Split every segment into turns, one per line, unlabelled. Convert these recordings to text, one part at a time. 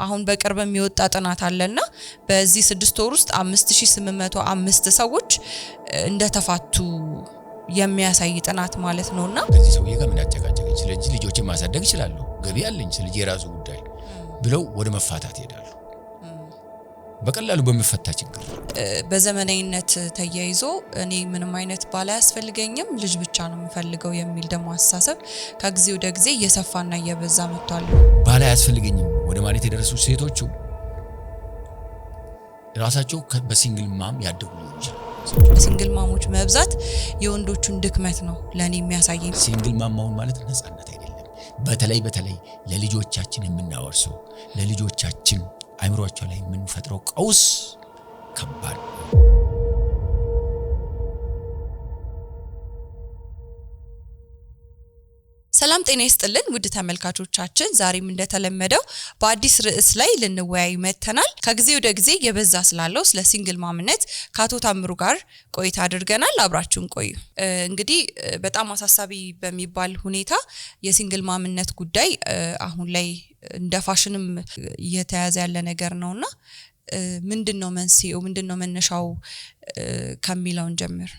አሁን በቅርብ የሚወጣ ጥናት አለና በዚህ 6 ወር ውስጥ 5805 ሰዎች እንደተፋቱ የሚያሳይ ጥናት ማለት ነውና
ከዚህ ሰውዬ ጋር ምን ያጨቃጨቀኝ ስለዚህ ልጆችን ማሳደግ ይችላል ገቢ ያለኝ ስለዚህ የራሱ ጉዳይ ብለው ወደ መፋታት ይሄዳሉ በቀላሉ በመፈታ ችግር
በዘመናዊነት ተያይዞ እኔ ምንም አይነት ባላ ያስፈልገኝም ልጅ ብቻ ነው የምፈልገው የሚል ደሞ አስተሳሰብ ከጊዜ ወደ ጊዜ እየሰፋና እየበዛ መጥቷል
ባላ ያስፈልገኝም ወደ ማለት የደረሱ ሴቶቹ ራሳቸው በሲንግል ማም ያደጉ ልጆች
ሲንግል ማሞች መብዛት የወንዶቹን ድክመት ነው ለኔ የሚያሳየኝ
ሲንግል ማማውን ማለት ነፃነት አይደለም በተለይ ለልጆቻችን የምናወርሰው ለልጆቻችን አይምሮአቸው ላይ ምን ፈጥረው ቀውስ ከባድ
ሰላም ጤና ይስጥልን ውድ ተመልካቾቻችን ዛሬም እንደተለመደው በአዲስ ርዕስ ላይ ልንወያይ መተናል ከጊዜ ወደ ጊዜ የበዛ ስላለው ስለ ሲንግል ማምነት ካቶ ታምሩ ጋር ቆይታ አድርገናል አብራችሁን ቆዩ እንግዲህ በጣም አሳሳቢ በሚባል ሁኔታ የሲንግል ማምነት ጉዳይ አሁን ላይ እንደ ፋሽንም እየተያዘ ያለ ነገር ነውና ምንድነው መንስኤው ምንድነው መነሻው ከሚለውን ጀምር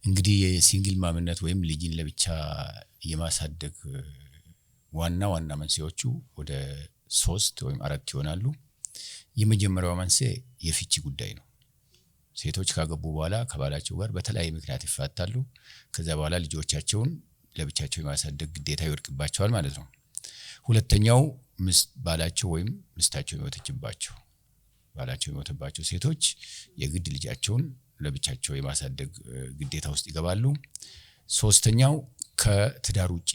እንግዲህ የሲንግል ማምነት ወይም ልጅን ለብቻ የማሳደግ ዋና መንስኤዎቹ ወደ 3 ወይም 4 ይሆናሉ የመጀመሪያው መንስኤ የፍቺ ጉዳይ ነው ሴቶች ካገቡ በኋላ ከባላቸው ጋር በተለያየ ምክንያት ይፋታሉ ከዛ በኋላ ልጆቻቸውን ለብቻቸው የማሳደግ ግዴታ ይወድቅባቸዋል ማለት ነው ሁለተኛው ባላቸው ወይም ምስታቸው የሞተችባቸው ባላቸው የሞተባቸው ሴቶች የግድ ልጃቸውን ለብቻቸው የማሳደግ ግዴታ ውስጥ ይገባሉ ሶስተኛው ከትዳር ውጪ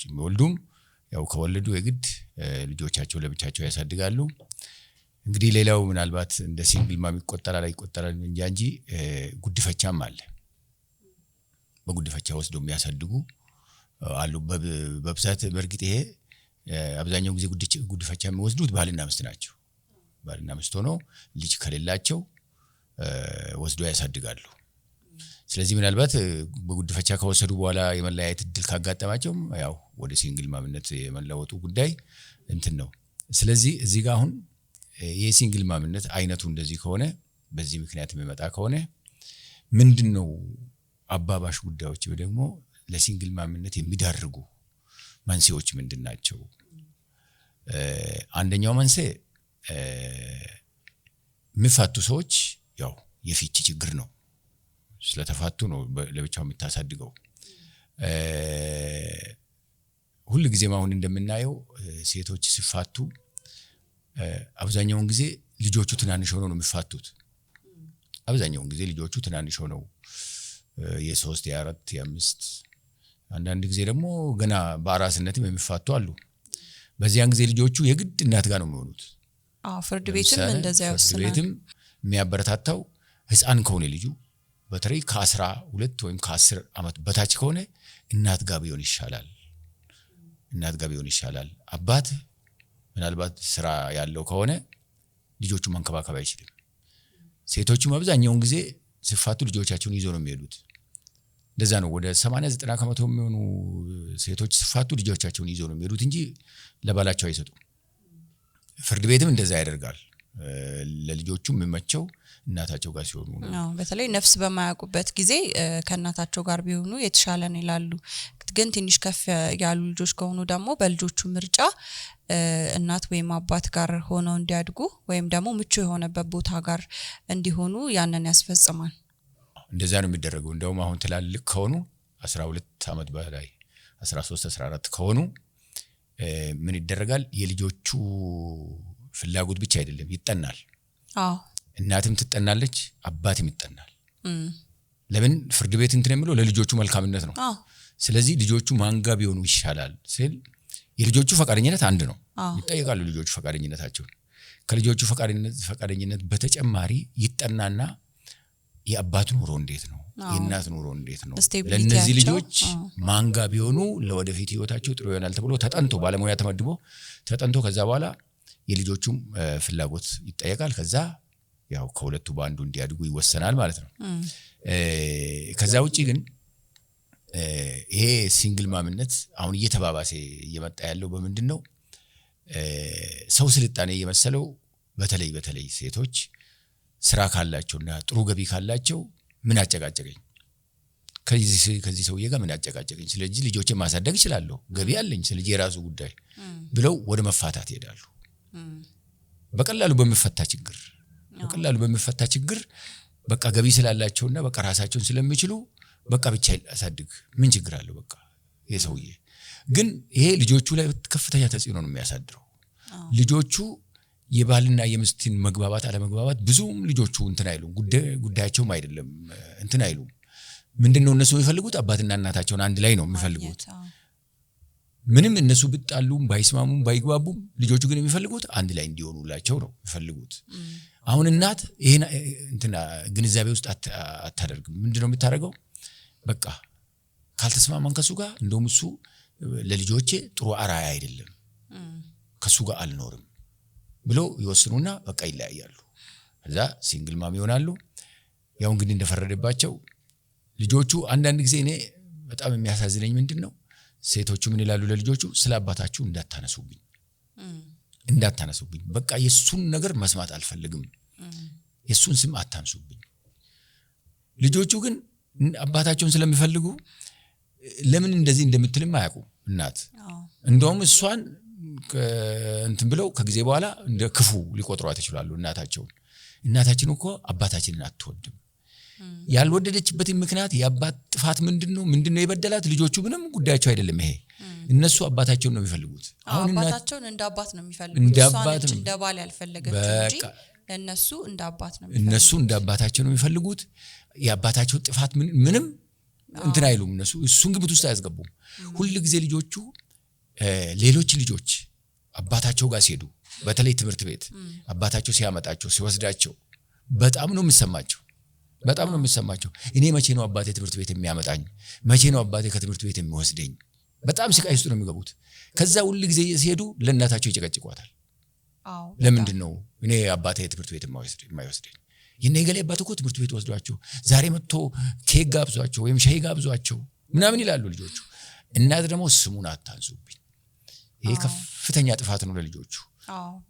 የሚወልዱም ያው ከወለዱ የግድ ልጆቻቸው ለብቻቸው ያሳድጋሉ እንግዲህ ሌላው ምናልባት እንደ ሲንግል ማም ይቆጠራል እንጂ ጉድፈቻም አለ በጉድፈቻ ወስዶ የሚያሳድጉ አሉ በብዛት በርግጥ ይሄ አብዛኛው ጊዜ ጉድፈቻ የሚወስዱት ባልና ሚስት ናቸው ባልና ሚስት ሆነው ልጅ ከሌላቸው ወስዶ ያሳድጋሉ ስለዚህ ምናልባት በጉድፈቻ ከወሰዱ በኋላ የመለያየት እድል ካጋጠማቸው ያው ወደ ሲንግል ማምነት የመለወጡ ጉዳይ እንትን ነው ስለዚህ እዚህ ጋር አሁን የሲንግል ማምነት አይነቱ እንደዚህ ከሆነ በዚህ ምክንያት የሚመጣ ከሆነ ምንድነው አባባሽ ጉዳዮች ወይ ደግሞ ለሲንግል ማምነት የሚዳርጉ መንስኤዎች ምንድናቸው አንደኛው መንስኤ የሚፋቱ ሰዎች ያው የፍቺ ችግር ነው ስለተፋቱ ነው ለብቻው የሚታሳድገው ሁሉ ጊዜ ማሁን እንደምናየው ሴቶች ሲፋቱ አብዛኛውን ጊዜ ልጆቹ ትናንሽ ሆነው ነው የሚፋቱት አብዛኛውን ጊዜ ልጆቹ ትናንሽ ሆነው የ3 የ4 የ5 አንዳንድ ጊዜ ደግሞ ገና በአራስነትም የሚፋቱ አሉ በዚያን ጊዜ ልጆቹ የግድ እናት ጋር ነው የሚሆኑት
ፍርድ ቤትም እንደዛ ያወስናል
ፍርድ ቤትም የሚያበረታታው ህፃን ከሆነ ልጁ በተለይ ከ12 ወይም ከ10 አመት በታች ከሆነ እናት ጋር ቢሆን ይሻላል አባት ምናልባት ስራ ያለው ከሆነ ልጆቹ መንከባከብ አይችልም ሴቶቹም አብዛኛውን ጊዜ ሲፋቱ ልጆቻቸውን ይዘው ነው የሚሄዱት እንደዛ ነው ወደ 80-90 ከመቶ የሚሆኑ ሴቶች ሲፋቱ ልጆቻቸውን ይዘው ነው የሚሄዱት እንጂ ለባላቸው አይሰጡም ፍርድ ቤትም እንደዛ ያደርጋል ለልጆቹ የሚመቸው እናታቸው ጋር ሲሆኑ ነው
በተለይ ነፍስ በማያውቁበት ጊዜ ከእናታቸው ጋር ቢሆኑ የተሻለ ነው ይላሉ ግን ትንሽ ከፍ ያሉ ልጆች ከሆኑ ደግሞ በልጆቹ ምርጫ እናት ወይም አባት ጋር ሆነው እንዲያድጉ ወይም ደግሞ ምቹ የሆነበት ቦታ ጋር እንዲሆኑ ያንን ያስፈጽማል
እንደዛ ነው የሚደረገው እንደውም አሁን ትላልቅ ከሆኑ 12 አመት በላይ 13-14 ከሆኑ ምን ይደረጋል የልጆቹ ፍላጎት ብቻ አይደለም ይጠናል እናትም ትጠናለች አባትም ይጠናል ለምን ፍርድ ቤት እንትን የሚለው ለልጆቹ መልካምነት ነው ስለዚህ ልጆቹ ማንጋ ቢሆኑ ይሻላል ሲል የልጆቹ ፈቃደኝነት አንድ ነው ይጠየቃሉ ልጆቹ ፈቃደኝነታቸው ከልጆቹ ፈቃደኝነት በተጨማሪ ይጠናና የአባት ኑሮ እንዴት ነው የእናት ኑሮ እንዴት ነው ለነዚህ ልጆች ማንጋ ቢሆኑ ለወደፊት ህይወታቸው ጥሩ ይሆናል ተብሎ ተጠንቶ ባለሙያ ተመድቦ ተጠንቶ ከዛ በኋላ የልጆቹም ፍላጎት ይጠየቃል ከዛ ያው ከሁለቱ ባንዱ እንዲያድጉ ይወሰናል ማለት ነው ከዛ ውጪ ግን ይሄ ሲንግል ማምነት አሁን እየተባባሰ እየመጣ ያለው በምንድነው? ሰው ስልጣኔ እየመሰለው በተለይ ሴቶች ስራ ካላቸውና ጥሩ ገቢ ካላቸው ምን አጨቃጨቀኝ ከዚህ ሰውዬ ጋር ምን አጨቃጨቀኝ፣ ስለዚህ ልጆችን ማሳደግ ይችላልው፣ ገቢ አለኝ፣ ስለዚህ የራሱ ጉዳይ ብለው ወደ መፋታት ይሄዳሉ። በቀላሉ በሚፈታ ችግር በቃ ገቢ ስላላቸውና በቃ ራሳቸውን ስለሚችሉ በቃ ብቻ ያሳድግ ምን ችግር አለው በቃ የሰውዬ። ግን ይሄ ልጆቹ ላይ ከፍተኛ ተጽዕኖ ነው የሚያሳድረው። ልጆቹ የባልና የሚስትን መግባባት አለመግባባት ብዙም ልጆቹ እንትን አይሉም፣ ጉዳያቸውም አይደለም እንትን አይሉም። ምንድነው እነሱ የሚፈልጉት? አባትና እናታቸውን አንድ ላይ ነው የሚፈልጉት። ምንም እነሱ ቢጣሉም ባይስማሙም ባይግባቡም ልጆቹ ግን የሚፈልጉት አንድ ላይ እንዲሆኑላቸው ነው የሚፈልጉት። አሁን እናት ይሄን እንትና ግንዛቤ ውስጥ አታደርግም። ምንድነው የምታደርገው? በቃ ካልተስማማን ከሱ ጋር እንደውም እሱ ለልጆቼ ጥሩ አራያ አይደለም፣ ከሱ ጋር አልኖርም ብሎ ይወስኑና በቃ ይለያያሉ። ከዛ ሲንግል ማም ይሆናሉ። ያው እንግዲህ እንደፈረደባቸው ልጆቹ አንዳንድ ጊዜ እኔ በጣም የሚያሳዝነኝ ምንድነው ሴቶቹ ምን ይላሉ ለልጆቹ? ስለ አባታችሁ እንዳታነሱብኝ፣ በቃ የሱን ነገር መስማት አልፈልግም፣ የሱን ስም አታንሱብኝ። ልጆቹ ግን አባታቸውን ስለሚፈልጉ ለምን እንደዚህ እንደምትልም አያውቁም እናት። እንደውም እሷን እንትን ብለው ከጊዜ በኋላ እንደ ክፉ ሊቆጥሯት ይችላሉ እናታቸውን። እናታችን እኮ አባታችንን አትወድም። ያልወደደችበት ምክንያት የአባት ጥፋት ምንድነው የበደላት? ልጆቹ ምንም ጉዳያቸው አይደለም ይሄ። እነሱ አባታቸውን ነው የሚፈልጉት።
አሁን አባታቸውን እንደ አባት ነው የሚፈልጉት። እንደ ባል ያልፈለገችው እንጂ እነሱ እንደ አባት ነው የሚፈልጉት።
እነሱ እንደ አባታቸው ነው የሚፈልጉት። የአባታቸው ጥፋት ምንም እንትን አይሉም። እነሱ እሱን ግብት ውስጥ አያስገቡም። ሁሉ ጊዜ ልጆቹ ሌሎች ልጆች አባታቸው ጋር ሲሄዱ በተለይ ትምህርት ቤት አባታቸው ሲያመጣቸው ሲወስዳቸው በጣም ነው የሚሰማቸው። እኔ መቼ ነው አባቴ ትምህርት ቤት የሚያመጣኝ? መቼ ነው አባቴ ከትምህርት ቤት የሚወስደኝ? በጣም ስቃይ ውስጥ ነው የሚገቡት። ከዛ ሁሉ ጊዜ ሲሄዱ ለእናታቸው ይጨቀጭቋታል። ለምንድን ነው እኔ አባቴ ትምህርት ቤት የማይወስደኝ? የኔ ገሌ አባት እኮ ትምህርት ቤት ወስዷቸው ዛሬ መጥቶ ኬክ ጋብዟቸው ወይም ሻይ ጋብዟቸው ምናምን ይላሉ ልጆቹ። እናት ደግሞ ስሙን አታንሱብኝ። ይሄ ከፍተኛ ጥፋት ነው ለልጆቹ።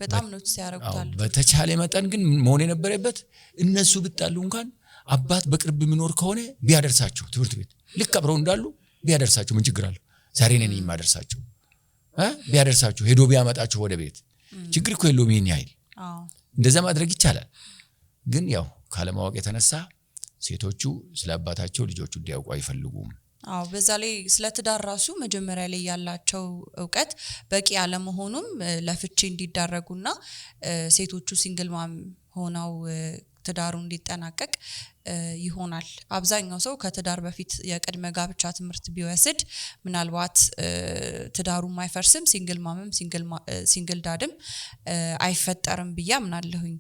በጣም ነው ሲያረጉታል።
በተቻለ መጠን ግን መሆን የነበረበት እነሱ ቢጣሉ እንኳን አባት በቅርብ የሚኖር ከሆነ ቢያደርሳቸው ትምህርት ቤት ልክ አብረው እንዳሉ ቢያደርሳቸው ምን ችግር አለው? ዛሬ ነኝ የማደርሳቸው ቢያደርሳቸው ሄዶ ቢያመጣቸው ወደ ቤት ችግር እኮ የለውም። ይሄን ያህል እንደዛ ማድረግ ይቻላል። ግን ያው ካለማወቅ የተነሳ ሴቶቹ ስለ አባታቸው ልጆቹ እንዲያውቁ አይፈልጉም።
በዛ ላይ ስለ ትዳር ራሱ መጀመሪያ ላይ ያላቸው ዕውቀት በቂ ያለመሆኑም ለፍቺ እንዲዳረጉና ሴቶቹ ሲንግል ማም ሆነው ትዳሩ እንዲጠናቀቅ ይሆናል። አብዛኛው ሰው ከትዳር በፊት የቅድመ ጋብቻ ትምህርት ቢወስድ ምናልባት ትዳሩ ማይፈርስም፣ ሲንግል ማምም ሲንግል ዳድም አይፈጠርም ብዬ አምናለሁኝ።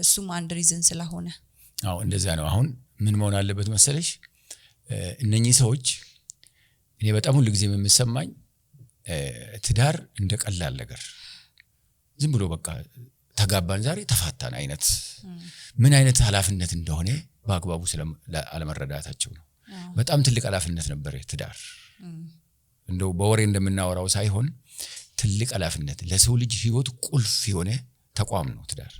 እሱም አንድ ሪዝን ስለሆነ
እንደዛ ነው። አሁን ምን መሆን አለበት መሰለሽ? እነኚህ ሰዎች እኔ በጣም ሁሉ ጊዜ የምሰማኝ ትዳር እንደ ቀላል ነገር ዝም ብሎ በቃ ተጋባን ዛሬ ተፋታን አይነት ምን አይነት ኃላፊነት እንደሆነ በአግባቡ አለመረዳታቸው ነው። በጣም ትልቅ ኃላፊነት ነበር ትዳር። እንደው በወሬ እንደምናወራው ሳይሆን ትልቅ ኃላፊነት፣ ለሰው ልጅ ህይወት ቁልፍ የሆነ ተቋም ነው ትዳር።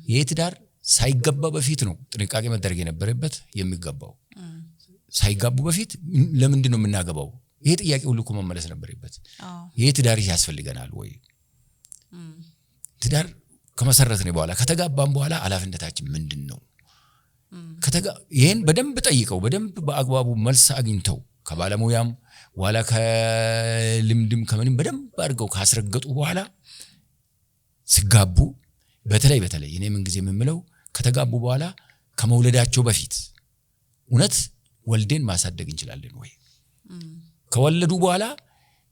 ይሄ ትዳር ሳይገባ በፊት ነው ጥንቃቄ መደረግ የነበረበት የሚገባው። ሳይጋቡ በፊት ለምንድን ነው የምናገባው? ይሄ ጥያቄ ሁሉ እኮ መመለስ ነበረበት። ይሄ ትዳር ያስፈልገናል ወይ? ትዳር ከመሰረትን በኋላ ከተጋባን በኋላ ኃላፊነታችን ምንድነው? ይሄን በደንብ ጠይቀው በደንብ በአግባቡ መልስ አግኝተው ከባለሙያም በኋላ ከልምድም ከምንም በደንብ አድርገው ካስረገጡ በኋላ ሲጋቡ በተለይ እኔ ምን ጊዜ የምምለው ከተጋቡ በኋላ ከመውለዳቸው በፊት እውነት ወልደን ማሳደግ እንችላለን ወይ? ከወለዱ በኋላ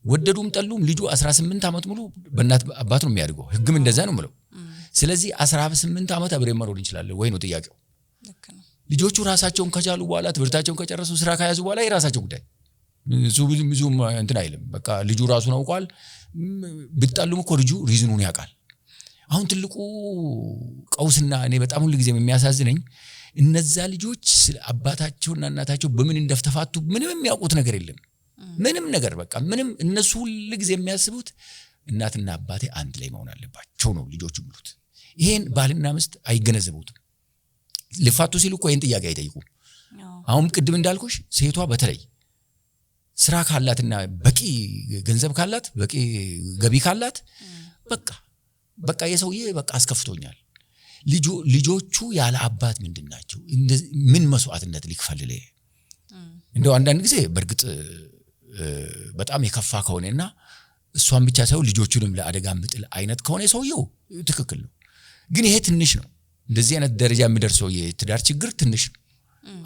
ወደዱም ጠሉም ልጁ 18 ዓመት ሙሉ በእናት አባት ነው የሚያድገው። ህግም እንደዛ ነው ማለት። ስለዚህ 18 ዓመት አብረን መኖር እንችላለን ወይ ነው ጥያቄው። ልጆቹ ራሳቸውን ከቻሉ በኋላ ትምህርታቸውን ከጨረሱ ስራ ከያዙ በኋላ የራሳቸው ጉዳይ ብዙ እንትን አይልም። በቃ ልጁ ራሱን አውቋል። ቢጣሉም እኮ ልጁ ሪዝኑን ያውቃል። አሁን ትልቁ ቀውስና እኔ በጣም ሁሉ ጊዜ የሚያሳዝነኝ እነዛ ልጆች ስለ አባታቸውና እናታቸው በምን እንደተፋቱ ምንም የሚያውቁት ነገር የለም። ምንም ነገር በቃ ምንም እነሱ ሁሉ ጊዜ የሚያስቡት እናትና አባቴ አንድ ላይ መሆን አለባቸው ነው ልጆቹ የሚሉት። ይሄን ባልና ሚስት አይገነዘቡትም። ሊፋቱ ሲሉ እኮ ይሄን ጥያቄ አይጠይቁም። አሁን ቅድም እንዳልኩሽ ሴቷ በተለይ ስራ ካላትና በቂ ገንዘብ ካላት በቂ ገቢ ካላት በቃ የሰውዬ በቃ አስከፍቶኛል። ልጆቹ ያለ አባት ምንድናቸው? ምን መስዋዕትነት ሊከፈልል? እንደው አንዳንድ ጊዜ በርግጥ በጣም የከፋ ከሆነና እሷን ብቻ ሳይሆን ልጆቹንም ለአደጋ ምጥል አይነት ከሆነ ሰውየው ትክክል ነው። ግን ይሄ ትንሽ ነው። እንደዚህ አይነት ደረጃ የሚደርሰው የትዳር ችግር ትንሽ ነው።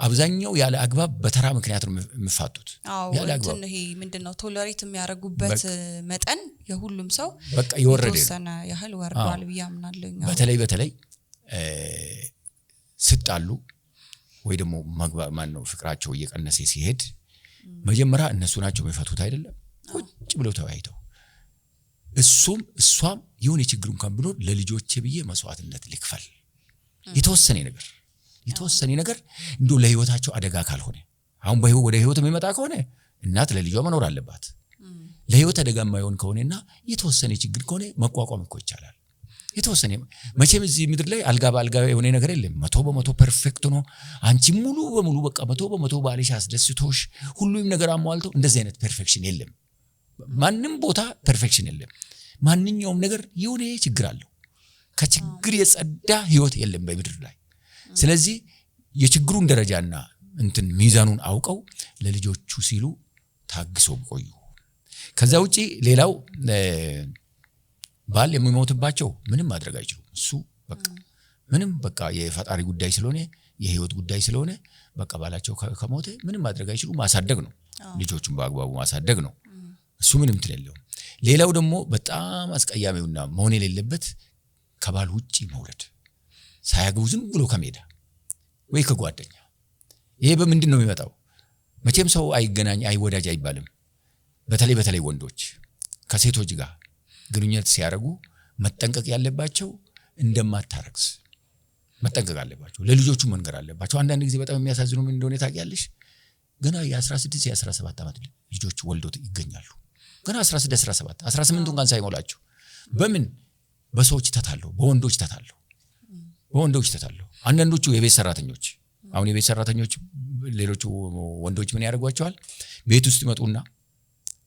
አብዛኛው ያለ አግባብ በተራ ምክንያት ነው የሚፋቱት። ያለ አግባብ
ይሄ ምንድነው ቶለሬት የሚያደርጉበት መጠን የሁሉም ሰው
በቃ ይወረደ
ነው ያህል ወርዷል ብያምናለሁ።
በተለይ ስጣሉ ወይ ደግሞ ማነው ፍቅራቸው እየቀነሰ ሲሄድ መጀመሪያ እነሱ ናቸው የሚፈቱት አይደለም። ቁጭ ብለው ተወያይተው እሷም የሆነ ችግር እንኳን ብሎ ለልጆቼ ብዬ መስዋዕትነት ልክፈል የተወሰነ ነገር እንደው ለህይወታቸው አደጋ ካልሆነ አሁን ወደ ህይወት የሚመጣ ከሆነ እናት ለልጇ መኖር አለባት። ለህይወት አደጋ የማይሆን ከሆነና የተወሰነ ችግር ከሆነ መቋቋም እኮ ይቻላል። የተወሰነ መቼም እዚህ ምድር ላይ አልጋ በአልጋ የሆነ ነገር የለም። 100% ፐርፌክት ነው። አንቺ ሙሉ በሙሉ በቃ 100% ባልሽ አስደስቶሽ ሁሉም ነገር አሟልቶ እንደዚህ አይነት ፐርፌክሽን የለም። ማንንም ቦታ ፐርፌክሽን የለም። ማንኛውም ነገር የሆነ ችግር አለው። ከችግር የጸዳ ህይወት የለም በምድር ላይ። ስለዚህ የችግሩን ደረጃና ሚዛኑን አውቀው ለልጆቹ ሲሉ ታግሰው ቆዩ። ከዛ ውጪ ሌላው ባል የሚሞትባቸው ምንም ማድረግ አይችሉም። እሱ በቃ የፈጣሪ ጉዳይ ስለሆነ የህይወት ጉዳይ ስለሆነ በቃ ባላቸው ከሞተ ምንም ማድረግ አይችሉም። ማሳደግ ነው፣ ልጆቹን በአግባቡ ማሳደግ ነው። እሱ ምንም ትለለው። ሌላው ደግሞ በጣም አስቀያሚውና መሆን የሌለበት ከባል ውጪ መውለድ፣ ሳያገቡ ዝም ብሎ ከሜዳ ወይ ከጓደኛ። ይሄ በምንድነው የሚመጣው? መቼም ሰው አይገናኝ አይወዳጅ አይባልም። በተለይ ወንዶች ከሴቶች ጋር ግንኙነት ሲያደርጉ መጠንቀቅ ያለባቸው እንደማታረክስ መጠንቀቅ አለባቸው። ለልጆቹ መንገር አለባቸው። አንዳንድ ጊዜ በጣም የሚያሳዝነው ምን እንደሆነ ታውቂያለሽ? ገና የ16 የ17 ዓመት ልጆች ወልደው ይገኛሉ። ገና 16 17 18 እንኳን ሳይሞላቸው በምን በሰዎች ተታለው በወንዶች ተታለው። አንዳንዶቹ የቤት ሰራተኞች አሁን የቤት ሰራተኞች ሌሎቹ ወንዶች ምን ያደርጓቸዋል? ቤት ውስጥ ይመጡና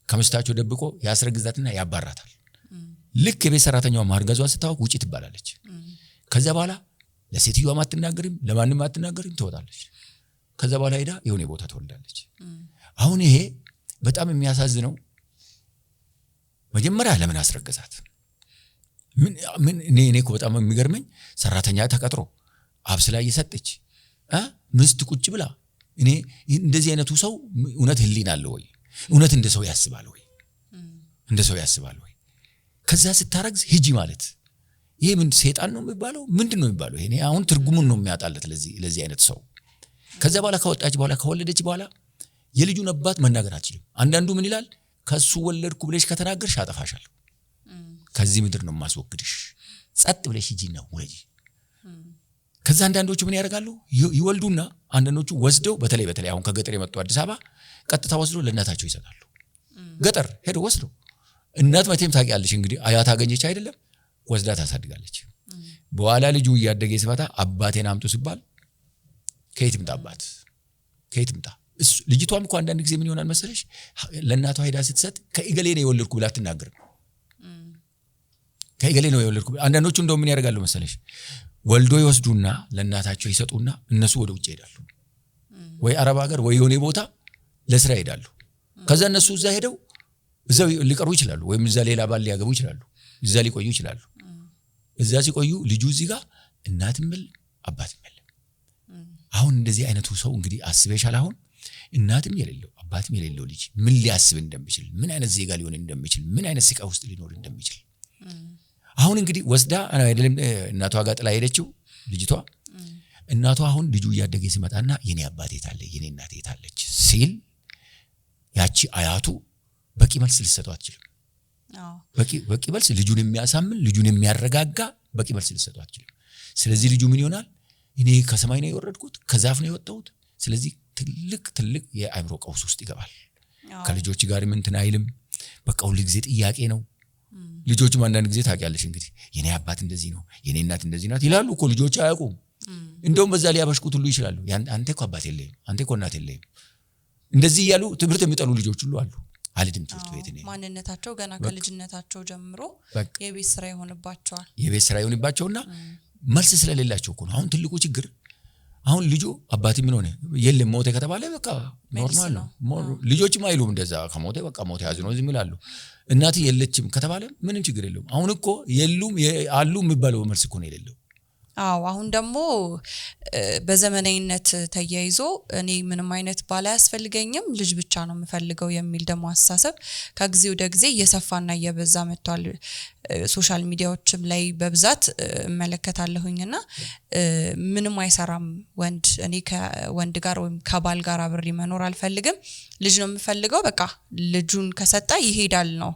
ከመስታቸው ደብቆ ያስረግዛትና ያባራታል። ልክ የቤት ሰራተኛዋ ማርገዟ ስታውቅ ውጪ ትባላለች። ከዛ በኋላ ለሴትዮዋ ማትናገርም ለማንም ማትናገርም ትወጣለች። ከዛ በኋላ ሄዳ የሆነ ቦታ ትወልዳለች። አሁን ይሄ በጣም የሚያሳዝነው መጀመሪያ ለምን አስረገዛት? ምን እኔ እኮ በጣም የሚገርመኝ ሰራተኛ ተቀጥሮ አብስላ እየሰጠች ምስት ቁጭ ብላ እኔ እንደዚህ አይነቱ ሰው እውነት ህሊና አለው ወይ? እውነት እንደ ሰው ያስባል ወይ? ከዛ ስታረግዝ ሂጂ ማለት ይሄ ምን ሰይጣን ነው የሚባለው? ምንድነው የሚባለው? ይሄ አሁን ትርጉሙን ነው የሚያጣለት ለዚህ አይነት ሰው። ከዛ በኋላ ከወጣች በኋላ ከወለደች በኋላ የልጁን አባት መናገር አትችልም። አንዳንዱ ምን ይላል? ከሱ ወለድኩ ብለሽ ከተናገርሽ አጠፋሻለሁ፣ ከዚህ ምድር ነው ማስወግድሽ፣ ጸጥ ብለሽ ሂጂና ውለጂ። ከዛ አንዳንዶቹ ምን ያደርጋሉ? ይወልዱና አንዳንዶቹ ወስደው በተለይ አሁን ከገጠር የመጡ አዲስ አበባ ቀጥታ ወስደው ለእናታቸው ይሰጣሉ። ገጠር ሄዶ ወስደው እናት መቼም ታውቂያለሽ እንግዲህ አያት አገኘች አይደለም ወስዳ ታሳድጋለች። በኋላ ልጁ እያደገ ሲመጣ አባቴን አምጡ ሲባል ከየት ይምጣ አባት? ከየት ይምጣ? ልጅቷም እኮ አንዳንድ ጊዜ ምን ይሆናል መሰለሽ ለእናቷ ሄዳ ስትሰጥ ከኢገሌ ነው የወለድኩ ብላ አትናገርም። ከኢገሌ ነው የወለድኩ። አንዳንዶቹ እንደው ምን ያደርጋሉ መሰለሽ ወልዶ ይወስዱና ለእናታቸው ይሰጡና እነሱ ወደ ውጭ ይሄዳሉ። ወይ አረብ ሀገር ወይ የሆነ ቦታ ለስራ ይሄዳሉ። ከዛ እነሱ እዛ ሄደው እዛው ሊቀሩ ይችላሉ፣ ወይም እዛ ሌላ ባል ሊያገቡ ይችላሉ፣ እዛ ሊቆዩ ይችላሉ። እዛ ሲቆዩ ልጁ እዚህ ጋር እናትም የለም አባትም የለም። አሁን እንደዚህ አይነቱ ሰው እንግዲህ አስበሻል። አሁን እናትም የሌለው አባትም የሌለው ልጅ ምን ሊያስብ እንደሚችል፣ ምን አይነት ዜጋ ሊሆን እንደሚችል፣ ምን አይነት ስቃይ ውስጥ ሊኖር እንደሚችል አሁን እንግዲህ ወስዳ አይደለም እናቷ ጋር ጥላ ሄደችው ልጅቷ። እናቷ አሁን ልጁ እያደገ ሲመጣና የኔ አባቴ ታለ የኔ እናቴ ታለች ሲል ያቺ አያቱ በቂ መልስ ልትሰጠው አትችልም። በቂ መልስ ልጁን የሚያሳምን ልጁን የሚያረጋጋ በቂ መልስ ልትሰጠው አትችልም። ስለዚህ ልጁ ምን ይሆናል? እኔ ከሰማይ ነው የወረድኩት ከዛፍ ነው የወጣሁት ስለዚህ ትልቅ የአእምሮ ቀውስ ውስጥ ይገባል ከልጆች ጋር እንትን አይልም በቃ ሁሉ ጊዜ ጥያቄ ነው ልጆች አንዳንድ ጊዜ ታውቂያለሽ እንግዲህ የኔ አባት እንደዚህ ነው የኔ እናት እንደዚህ ናት ይላሉ እኮ ልጆች አያውቁም እንደውም በዛ ሊያበሽቁት ሁሉ ይችላሉ አንተ እኮ አባት የለህም አንተ እኮ እናት የለህም እንደዚህ ያሉ ትምህርት የሚጠሉ ልጆች ሁሉ አሉ አልድም ትምህርት ቤት ነው
ማንነታቸው ገና ከልጅነታቸው ጀምሮ የቤት ስራ ይሆንባቸዋል
የቤት ስራ ይሆንባቸውና መልስ ስለሌላቸው እኮ ነው አሁን ትልቁ ችግር አሁን ልጁ አባቴ ምን ሆነ የለም ሞተ ከተባለ በቃ ኖርማል ነው ልጆችም አይሉም እንደዛ ከሞተ በቃ ሞተ ያዝነው ዝም ይላሉ እናት የለችም ከተባለ ምንም ችግር የለውም አሁን እኮ የሉም አሉ የሚባለው መልስ እኮ ነው የሌለው
አሁን ደግሞ በዘመናዊነት ተያይዞ እኔ ምንም አይነት ባላ ያስፈልገኝም ልጅ ብቻ ነው የምፈልገው የሚል ደግሞ አስተሳሰብ ከጊዜ ወደ ጊዜ እየሰፋና እየበዛ መጥቷል ሶሻል ሚዲያዎችም ላይ በብዛት እመለከታለሁኝና ምንም አይሰራም ወንድ እኔ ከወንድ ጋር ወይም ከባል ጋር አብሬ መኖር አልፈልግም ልጅ ነው የምፈልገው በቃ ልጁን ከሰጣ ይሄዳል ነው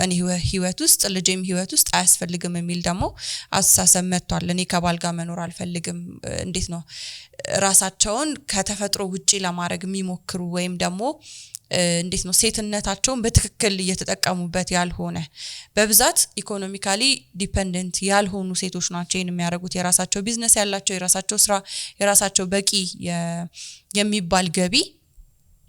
እኔ ህይወት ውስጥ ልጄም ህይወት ውስጥ አያስፈልግም የሚል ደግሞ አስተሳሰብ መጥቷል እኔ ከባል ጋር መኖር አልፈልግም እንዴት ነው ራሳቸውን ከተፈጥሮ ውጪ ለማድረግ የሚሞክሩ ወይም ደግሞ እንዴት ነው ሴትነታቸውን በትክክል እየተጠቀሙበት ያልሆነ በብዛት ኢኮኖሚካሊ ዲፔንደንት ያልሆኑ ሴቶች ናቸው የሚያደርጉት የራሳቸው ቢዝነስ ያላቸው የራሳቸው ስራ የራሳቸው በቂ የሚባል ገቢ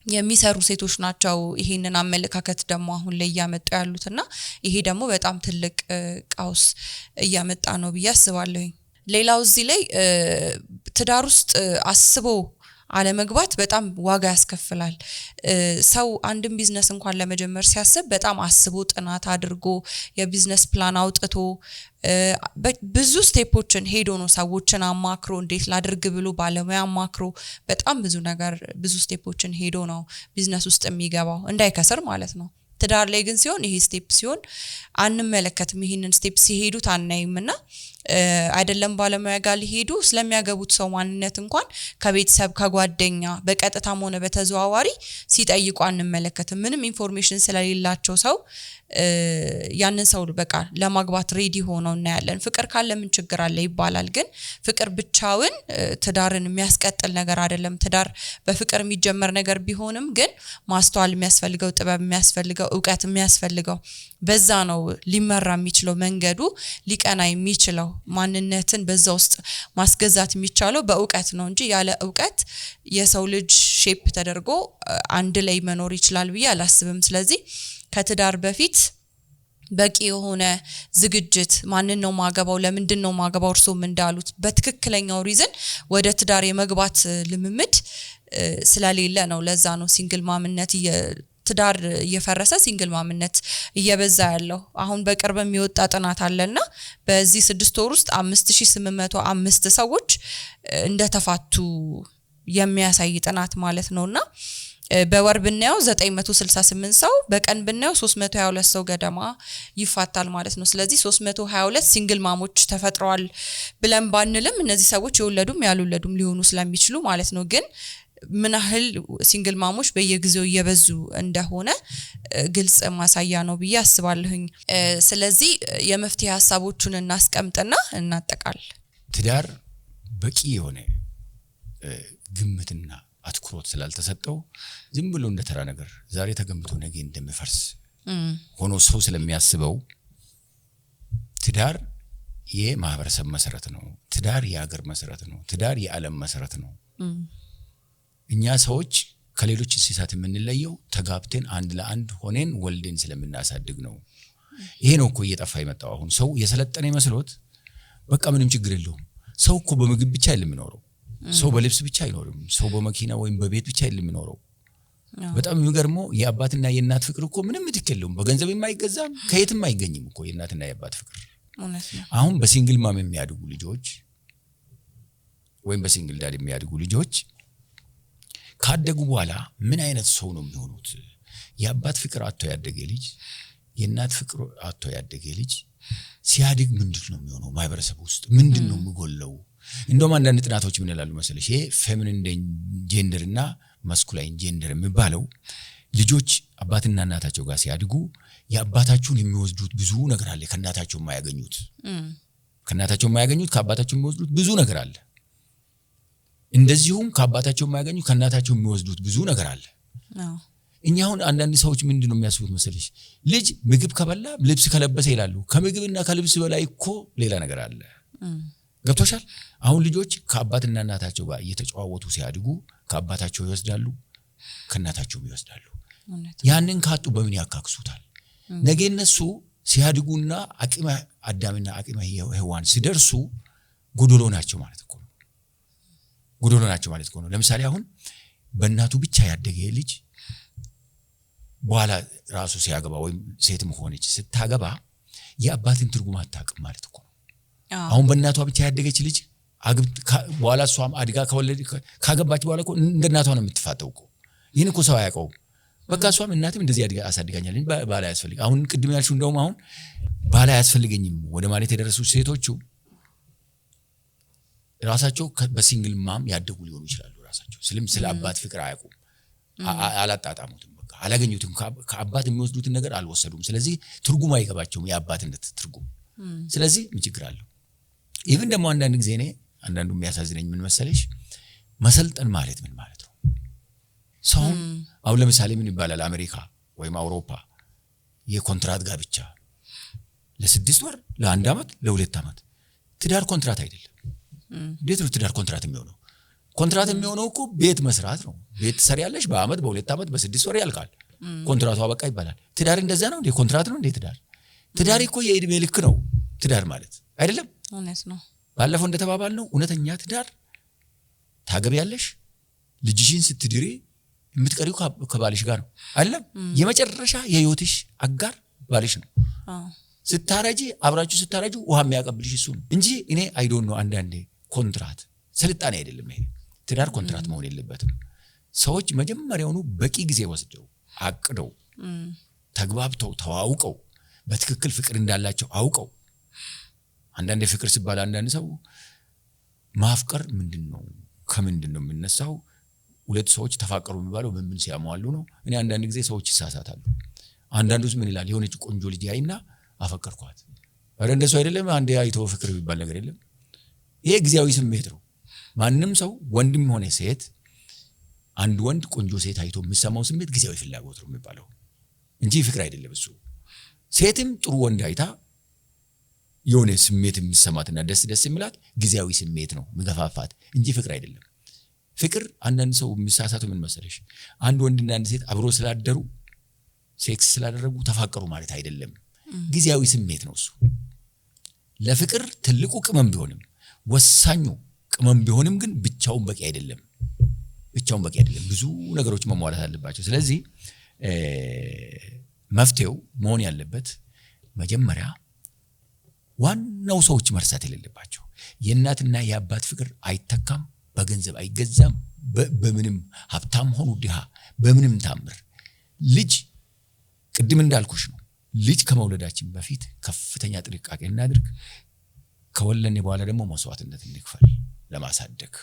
የሚሰሩ ሴቶች ናቸው ይሄንን አመለካከት ደግሞ አሁን ላይ ያመጣ ያሉትና ይሄ ደግሞ በጣም ትልቅ ቀውስ እያመጣ ነው ብዬ አስባለሁኝ ሌላው እዚህ ላይ ትዳር ውስጥ አስቦ አለመግባት በጣም ዋጋ ያስከፍላል ሰው አንድን ቢዝነስ እንኳን ለመጀመር ሲያስብ በጣም አስቦ ጥናት አድርጎ የቢዝነስ ፕላን አውጥቶ ብዙ ስቴፖችን ሄዶ ነው ሰዎችን አማክሮ እንዴት ላድርግ ብሎ ባለሙያ አማክሮ በጣም ብዙ ስቴፖችን ሄዶ ነው ቢዝነስ ውስጥ የሚገባው እንዳይከስር ማለት ነው ትዳር ላይ ግን ሲሆን ይሄ ስቴፕ ሲሆን አንመለከትም ይሄንን ስቴፕ ሲሄዱት አናይምና አይደለም ባለሙያ ጋር ሊሄዱ ስለሚያገቡት ሰው ማንነት እንኳን ከቤተሰብ ከጓደኛ በቀጥታም ሆነ በተዘዋዋሪ ሲጠይቁ አንመለከትም ምንም ኢንፎርሜሽን ስለሌላቸው ሰው ያንን ሰው በቃ ለማግባት ሬዲ ሆነው እናያለን ፍቅር ካለ ምን ችግር አለ ይባላል ግን ፍቅር ብቻውን ትዳርን የሚያስቀጥል ነገር አይደለም ትዳር በፍቅር የሚጀመር ነገር ቢሆንም ግን ማስተዋል የሚያስፈልገው ጥበብ የሚያስፈልገው ዕውቀት የሚያስፈልገው በዛ ነው ሊመራ የሚችለው መንገዱ ሊቀና የሚችለው ማንነትን በዛ ውስጥ ማስገዛት የሚቻለው በዕውቀት ነው እንጂ ያለ ዕውቀት የሰው ልጅ ሼፕ ተደርጎ አንድ ላይ መኖር ይችላል ብዬ አላስብም ስለዚህ ከትዳር በፊት በቂ የሆነ ዝግጅት ማንን ነው ማገባው ለምንድን ነው ማገባው እርሶም እንዳሉት በትክክለኛው ሪዝን ወደ ትዳር የመግባት ልምምድ ስለሌለ ነው ለዛ ነው ሲንግል ማምነት ትዳር እየፈረሰ ሲንግል ማምነት እየበዛ ያለው አሁን በቅርብ የሚወጣ ጥናት አለና በዚህ 6 ወር ውስጥ 5805 ሰዎች እንደተፋቱ የሚያሳይ ጥናት ማለት ነውና በወር ብናየው 968 ሰው በቀን ብናየው 322 ሰው ገደማ ይፋታል ማለት ነው ስለዚህ 322 ሲንግል ማሞች ተፈጥረዋል ብለን ባንልም እነዚህ ሰዎች የወለዱም ያልወለዱም ሊሆኑ ስለሚችሉ ማለት ነው ግን ምን ያህል ሲንግል ማሞች በየጊዜው እየበዙ እንደሆነ ግልጽ ማሳያ ነው ብዬ አስባለሁኝ ስለዚህ የመፍትሄ ሐሳቦቹን እናስቀምጥና እናጠቃል
ትዳር በቂ የሆነ ግምትና አትኩሮት ስላልተሰጠው ዝም ብሎ እንደተራ ነገር ዛሬ ተገምቶ ነገ እንደሚፈርስ ሆኖ ሰው ስለሚያስበው ትዳር የማህበረሰብ መሰረት ነው ትዳር የሀገር መሰረት ነው ትዳር የዓለም መሰረት ነው እኛ ሰዎች ከሌሎች እንስሳት የምንለየው ተጋብተን አንድ ለአንድ ሆነን ወልደን ስለምናሳድግ ነው ይሄ ነው እኮ እየጠፋ የመጣው አሁን ሰው የሰለጠነ መስሎት በቃ ምንም ችግር የለውም ሰው እኮ በምግብ ብቻ አይደለም ሰው በልብስ ብቻ አይኖርም ሰው በመኪና ወይም በቤት ብቻ አይደለም በጣም የሚገርመው የአባትና የእናት ፍቅር እኮ ምንም ትክክለውም በገንዘብ የማይገዛም ከየትም አይገኝም እኮ የእናትና የአባት ፍቅር አሁን በሲንግል ማም የሚያድጉ ልጆች ወይም በሲንግል ዳድ የሚያድጉ ልጆች ካደጉ በኋላ ምን አይነት ሰው ነው የሚሆኑት የአባት ፍቅር አጥቶ ያደገ ልጅ የእናት ፍቅር አጥቶ ያደገ ልጅ ሲያድግ ምንድነው የሚሆነው ማህበረሰብ ውስጥ ምንድነው የሚጎለው እንደውም አንዳንድ ጥናቶች ምን ይላሉ መሰለሽ ይሄ ፌሚኒን ጀንደር እና ማስኩላይን ጀንደር የሚባለው ልጆች አባትና እናታቸው ጋር ሲያድጉ የአባታቸውን የሚወስዱት ብዙ ነገር አለ ከእናታቸው የማያገኙት ከአባታቸው የሚወስዱት ብዙ ነገር አለ እንደዚሁም ከአባታቸው የማያገኙ ከእናታቸው የሚወስዱት ብዙ ነገር አለ። እኛ አሁን አንዳንድ ሰዎች ምንድነው የሚያስቡት መሰለሽ ልጅ ምግብ ከበላ ልብስ ከለበሰ ይላሉ። ከምግብና ከልብስ በላይ እኮ ሌላ ነገር አለ። ገብቶሻል? አሁን ልጆች ከአባትና እናታቸው ጋር እየተጫዋወቱ ሲያድጉ ከአባታቸው ይወስዳሉ ከእናታቸው ይወስዳሉ። ያንን ካጡ በምን ያካክሱታል? ነገ እነሱ ሲያድጉና አቅመ አዳምና አቅመ ሔዋን ሲደርሱ ጎዶሎ ናቸው ማለት እኮ ነው። ጎዶሎ ናቸው ማለት እኮ ነው። ለምሳሌ አሁን በእናቱ ብቻ ያደገ ልጅ በኋላ ራሱ ሲያገባ ወይም ሴትም ሆነች ስታገባ የአባትን ትርጉም አታውቅም ማለት እኮ ነው። አሁን በእናቷ ብቻ ያደገች ልጅ በኋላ እሷም አድጋ ከወለደ ካገባች በኋላ እኮ እንደ እናቷ ነው የምትፋጠው እኮ። ይሄን እኮ ሰው አያውቀውም። በቃ እሷም እናትም እንደዚህ አሳድጋኛለች ባላ ያስፈልግ። አሁን ቅድም ያልሽው እንደውም አሁን ባላ ያስፈልገኝም ወደ ማለት የደረሱ ሴቶቹ ራሳቸው በሲንግል ማም ያደጉ ሊሆኑ ይችላሉ። ራሳቸው ስለ አባት ፍቅር አያውቁም፣ አላጣጣሙትም፣ በቃ አላገኙትም። ከአባት የሚወስዱትን ነገር አልወሰዱም። ስለዚህ ትርጉም አይገባቸውም የአባትነት ትርጉም። ስለዚህ ምን ችግር አለው? ኢቭን ደግሞ አንዳንድ ጊዜ እኔ አንዳንዱ የሚያሳዝነኝ ምን መሰለሽ መሰልጠን ማለት ምን ማለት ነው? ሰው አሁን ለምሳሌ ምን ይባላል አሜሪካ ወይም አውሮፓ የኮንትራት ጋብቻ ለ6 ወር ለ1 አመት ለ2 አመት። ትዳር ኮንትራት አይደለም። እንዴት ነው ትዳር ኮንትራት የሚሆነው? ኮንትራት የሚሆነው እኮ ቤት መስራት ነው። ቤት ሰሪያለሽ በአመት በ2 አመት በ6 ወር ያልቃል። ኮንትራቱ አበቃ ይባላል። ትዳር እንደዛ ነው እንዴ? ኮንትራት ነው እንዴ ትዳር? ትዳር እኮ የእድሜ ልክ ነው ትዳር ማለት አይደለም።
እውነት ነው።
ባለፈው እንደተባባል ነው እውነተኛ ትዳር ታገቢያለሽ ልጅሽን ስትድሪ የምትቀሪው ከባልሽ ጋር ነው አይደለም? የመጨረሻ የህይወትሽ አጋር ባልሽ ነው። ስታረጂ አብራችሁ ስታረጁ ውሃ የሚያቀብልሽ እሱ ነው እንጂ እኔ አይ ዶንት ኖ አንዳንዴ ኮንትራት ስልጣኔ አይደለም ይሄ። ትዳር ኮንትራት መሆን የለበትም። ሰዎች መጀመሪያውኑ በቂ ጊዜ ወስደው አቅደው ተግባብተው ተዋውቀው በትክክል ፍቅር እንዳላቸው አውቀው። አንዳንዴ ፍቅር ሲባል አንዳንድ ሰው ማፍቀር ምንድነው ከምንድነው የሚነሳው? ሁለት ሰዎች ተፋቀሩ የሚባለው ምን ሲያሟሉ ነው? እኔ አንዳንድ ጊዜ ሰዎች ይሳሳታሉ። አንዳንዱስ ምን ይላል? የሆነች ቆንጆ ልጅ ያይና አፈቀርኳት። አረ እንደሱ አይደለም። አንዴ አይቶ ፍቅር የሚባል ነገር የለም። ይሄ ጊዜያዊ ስሜት ነው። ማንም ሰው ወንድም ሆነ ሴት አንድ ወንድ ቆንጆ ሴት አይቶ የሚሰማው ስሜት ጊዜያዊ ፍላጎት ነው የሚባለው እንጂ ፍቅር አይደለም እሱ። ሴትም ጥሩ ወንድ አይታ የሆነ ስሜት የሚሰማትና ደስ የሚላት ጊዜያዊ ስሜት ነው የሚገፋፋት እንጂ ፍቅር አይደለም። ፍቅር አንዳንድ ሰው የሚሳሳተው ምን መሰለሽ አንድ ወንድና አንድ ሴት አብሮ ስላደሩ ሴክስ ስላደረጉ ተፋቀሩ ማለት አይደለም። ጊዜያዊ ስሜት ነው እሱ። ለፍቅር ትልቁ ቅመም ቢሆንም ወሳኙ ቅመም ቢሆንም ግን ብቻውን በቂ አይደለም። ብቻውን በቂ አይደለም። ብዙ ነገሮች መሟላት አለባቸው። ስለዚህ መፍትሄው መሆን ያለበት መጀመሪያ ዋናው ሰዎች መርሳት የሌለባቸው የእናትና የአባት ፍቅር አይተካም፣ በገንዘብ አይገዛም፣ በምንም ሀብታም ሆኑ ድሃ በምንም ታምር። ልጅ ቅድም እንዳልኩሽ ነው። ልጅ ከመውለዳችን በፊት ከፍተኛ ጥንቃቄ እናድርግ። ከወለድን በኋላ ደግሞ መስዋዕትነት እንክፈል ለማሳደግ።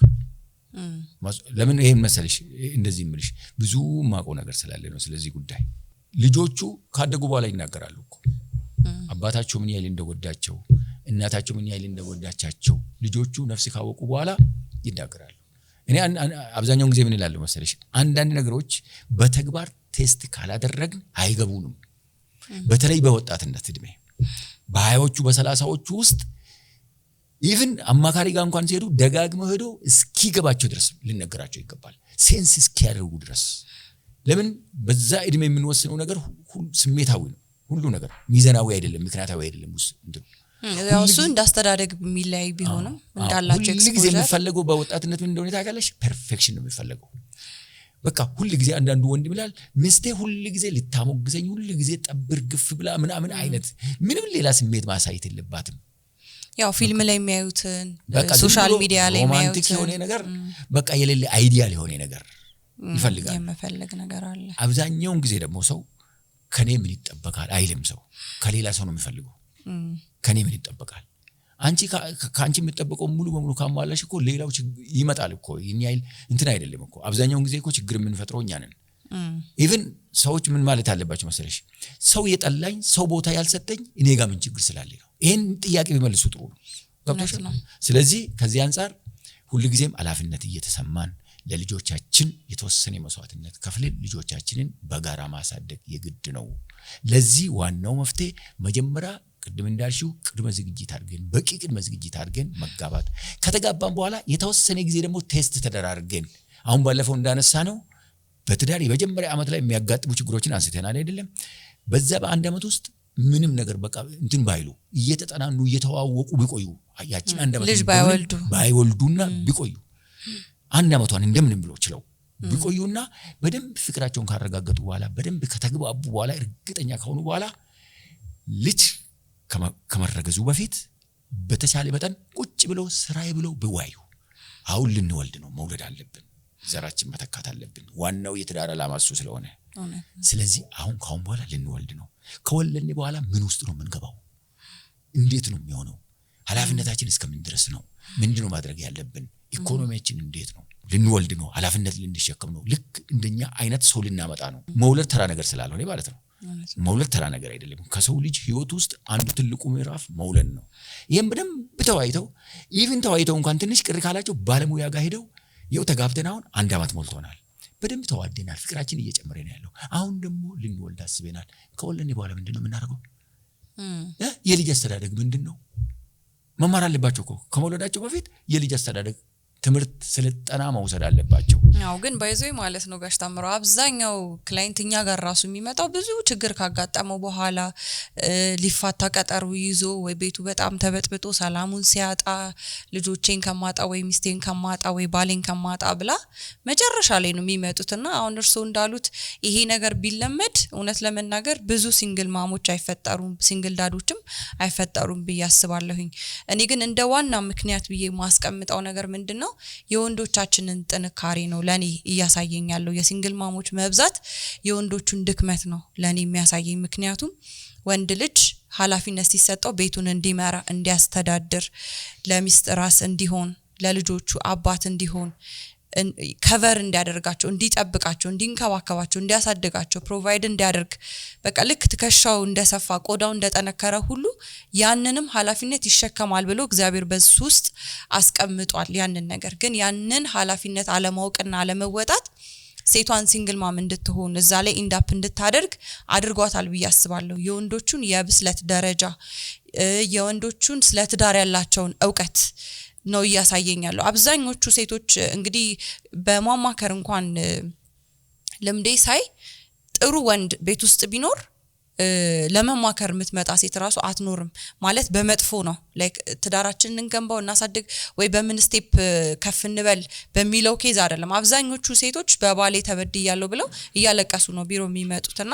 ለምን ይሄን መሰለሽ እንደዚህ ምልሽ ብዙ ማቆ ነገር ስላለ ነው። ስለዚህ ጉዳይ ልጆቹ ካደጉ በኋላ ይናገራሉ እኮ አባታቸው ምን ያህል እንደወዳቸው እናታቸው ምን ያህል እንደወዳቻቸው ልጆቹ ነፍስ ካወቁ በኋላ ይናገራሉ። እኔ አብዛኛውን ጊዜ ምን ይላል መሰለሽ አንዳንድ ነገሮች በተግባር ቴስት ካላደረግን አይገቡንም። በተለይ በወጣትነት እድሜ በ20ዎቹ በ30ዎቹ ውስጥ ኢቭን አማካሪ ጋር እንኳን ሲሄዱ ደጋግመው ሄዶ እስኪገባቸው ድረስ ልነገራቸው ይገባል። ሴንስ እስኪያደርጉ ድረስ። ለምን በዛ እድሜ የምንወስነው ነገር ስሜታዊ ነው። ሁሉ ነገር ሚዛናዊ አይደለም፣ ምክንያታዊ አይደለም።
ያው እሱ እንዳስተዳደግ የሚለይ ቢሆንም እንዳላቸው
ሁሉ ጊዜ የሚፈልገው በወጣትነት ምን እንደሆነ ታውቃለሽ? ፐርፌክሽን ነው የሚፈልገው። በቃ ሁሉ ጊዜ አንዳንዱ ወንድ ይላል ሚስቴ ሁሉ ጊዜ ልታሞግዘኝ ሁሉ ጊዜ ጠብር ግፍ ብላ ምናምን አይነት ምንም ሌላ ስሜት ማሳየት የለባትም።
ያው ፊልም ላይ የሚያዩትን ሶሻል ሚዲያ ላይ የሚያዩትን
ሮማንቲክ የሆነ ነገር በቃ የሌለ አይዲያል የሆነ ነገር ይፈልጋል።
የመፈለግ ነገር አለ።
አብዛኛውን ጊዜ ደግሞ ሰው ከኔ ምን ይጠበቃል አይልም። ሰው ከሌላ ሰው ነው የሚፈልገው። ከኔ ምን ይጠበቃል? አንቺ ካንቺ የምትጠበቀው ሙሉ በሙሉ ካሟላሽ እኮ ሌላው ይመጣል እኮ። ይኛይል እንትን አይደለም እኮ። አብዛኛውን ጊዜ እኮ ችግር የምንፈጥረው እኛ ነን። ኢቭን ሰዎች ምን ማለት አለባቸው መሰለሽ ሰው የጠላኝ ሰው ቦታ ያልሰጠኝ እኔ ጋር ምን ችግር ስላለ ነው? ይሄን ጥያቄ ቢመልሱ ጥሩ ነው። ገብቶሻል? ስለዚህ ከዚህ አንፃር ሁልጊዜም ኃላፊነት እየተሰማን ለልጆቻችን የተወሰነ መስዋዕትነት ከፍለን ልጆቻችንን በጋራ ማሳደግ የግድ ነው። ለዚህ ዋናው መፍትሄ መጀመሪያ ቅድም እንዳልሽው ቅድመ ዝግጅት አድርገን በቂ ቅድመ ዝግጅት አድርገን መጋባት፣ ከተጋባን በኋላ የተወሰነ ጊዜ ደግሞ ቴስት ተደራርገን አሁን ባለፈው እንዳነሳ ነው በትዳር የመጀመሪያ ዓመት ላይ የሚያጋጥሙ ችግሮችን አንስተናል አይደለም? በዛ በአንድ ዓመት ውስጥ ምንም ነገር በቃ እንትን ባይሉ እየተጠናኑ እየተዋወቁ ቢቆዩ ያቺን አንድ ዓመት
ልጅ
ባይወልዱና ቢቆዩ አንድ ዓመቷን እንደምንም ብሎ ችለው ቢቆዩና በደንብ ፍቅራቸውን ካረጋገጡ በኋላ በደንብ ከተግባቡ በኋላ እርግጠኛ ከሆኑ በኋላ ልጅ ከመረገዙ በፊት በተቻለ መጠን ቁጭ ብለው ስራዬ ብለው ቢዋዩ አሁን ልንወልድ ነው መውለድ አለብን ዘራችን መተካት አለብን ዋናው የትዳር ዓላማ እሱ ስለሆነ ስለዚህ አሁን ካሁን በኋላ ልንወልድ ነው ከወለድን በኋላ ምን ውስጥ ነው የምንገባው እንዴት ነው የሚሆነው ኃላፊነታችን እስከምን ድረስ ነው ምንድነው ማድረግ ያለብን ኢኮኖሚያችን እንዴት ነው ልንወልድ ነው ኃላፊነት ልንሸከም ነው ልክ እንደኛ አይነት ሰው ልናመጣ ነው መውለድ ተራ ነገር ስላልሆነ ማለት ነው መውለድ ተራ ነገር አይደለም ከሰው ልጅ ህይወት ውስጥ አንዱ ትልቁ ምዕራፍ መውለድ ነው ይሄን በደንብ ተዋይተው እንኳን ትንሽ ቅር ካላቸው ባለሙያ ጋር ሄደው ይው ተጋብተን አሁን አንድ ዓመት ሞልቶናል በደንብ ተዋደናል ፍቅራችን እየጨመረ ነው ያለው አሁን ደግሞ ልንወልድ አስበናል ከወለድን በኋላ ምንድነው የምናደርገው የልጅ አስተዳደግ ምንድነው መማር አለባቸው እኮ ከመውለዳቸው በፊት የልጅ አስተዳደግ ትምርት ስልጠና መውሰድ አለባቸው
ያው ግን ባይዘይ ማለት ነው ጋሽ ታምሩ አብዛኛው ክላይንትኛ ጋር ራሱ የሚመጣው ብዙ ችግር ካጋጠመው በኋላ ሊፋታ ቀጠሩ ይዞ ወይ ቤቱ በጣም ተበጥብጦ ሰላሙን ሲያጣ ልጆቼን ከማጣ ወይ ሚስቴን ከማጣ ወይ ባሌን ከማጣ ብላ መጨረሻ ላይ ነው የሚመጡትና አሁን እርሶ እንዳሉት ይሄ ነገር ቢለመድ እውነት ለመናገር ብዙ ሲንግል ማሞች አይፈጠሩም ሲንግል ዳዶችም አይፈጠሩም በያስባለሁኝ እኔ ግን እንደ ዋና ምክንያት ብዬ ማስቀምጠው ነገር ምንድነው የወንዶቻችንን ጥንካሬ ነው ለኔ ያሳየኛለው የሲንግል ማሞች መብዛት የወንዶቹን ድክመት ነው ለኔ የሚያሳየኝ ምክንያቱም ወንድ ልጅ ኃላፊነት ሲሰጠው ቤቱን እንዲመራ እንዲያስተዳድር ለሚስት ራስ እንዲሆን ለልጆቹ አባት እንዲሆን ከቨር እንዲያደርጋቸው እንዲጠብቃቸው እንዲንከባከባቸው እንዲያሳድጋቸው ፕሮቫይድ እንዲያደርግ በቃ ልክ ትከሻው እንደሰፋ ቆዳው እንደጠነከረ ሁሉ ያንንም ኃላፊነት ይሸከማል ብሎ እግዚአብሔር በሱ ውስጥ አስቀምጧል ያንን ነገር ግን ያንን ኃላፊነት አለማወቅና አለመወጣት ሴቷን ሲንግል ማም እንድትሆን እዛ ላይ ኢንዳፕ እንድታደርግ አድርጓታል ብዬ አስባለሁ የወንዶቹን የብስለት ደረጃ የወንዶቹን ስለ ትዳር ያላቸውን ዕውቀት ነው ያሳየኛለው አብዛኞቹ ሴቶች እንግዲህ በማማከር እንኳን ለምዴ ሳይ ጥሩ ወንድ ቤት ውስጥ ቢኖር ለመማከር ምትመጣ ሴት ራሱ አትኖርም ማለት በመጥፎ ነው ላይክ ትዳራችንን እንገንባው እናሳድግ ወይ በምን ስቴፕ ከፍ እንበል በሚለው ኬዝ አይደለም አብዛኞቹ ሴቶች በባሌ ተበድያለሁ ብለው እያለቀሱ ነው ቢሮ የሚመጡትና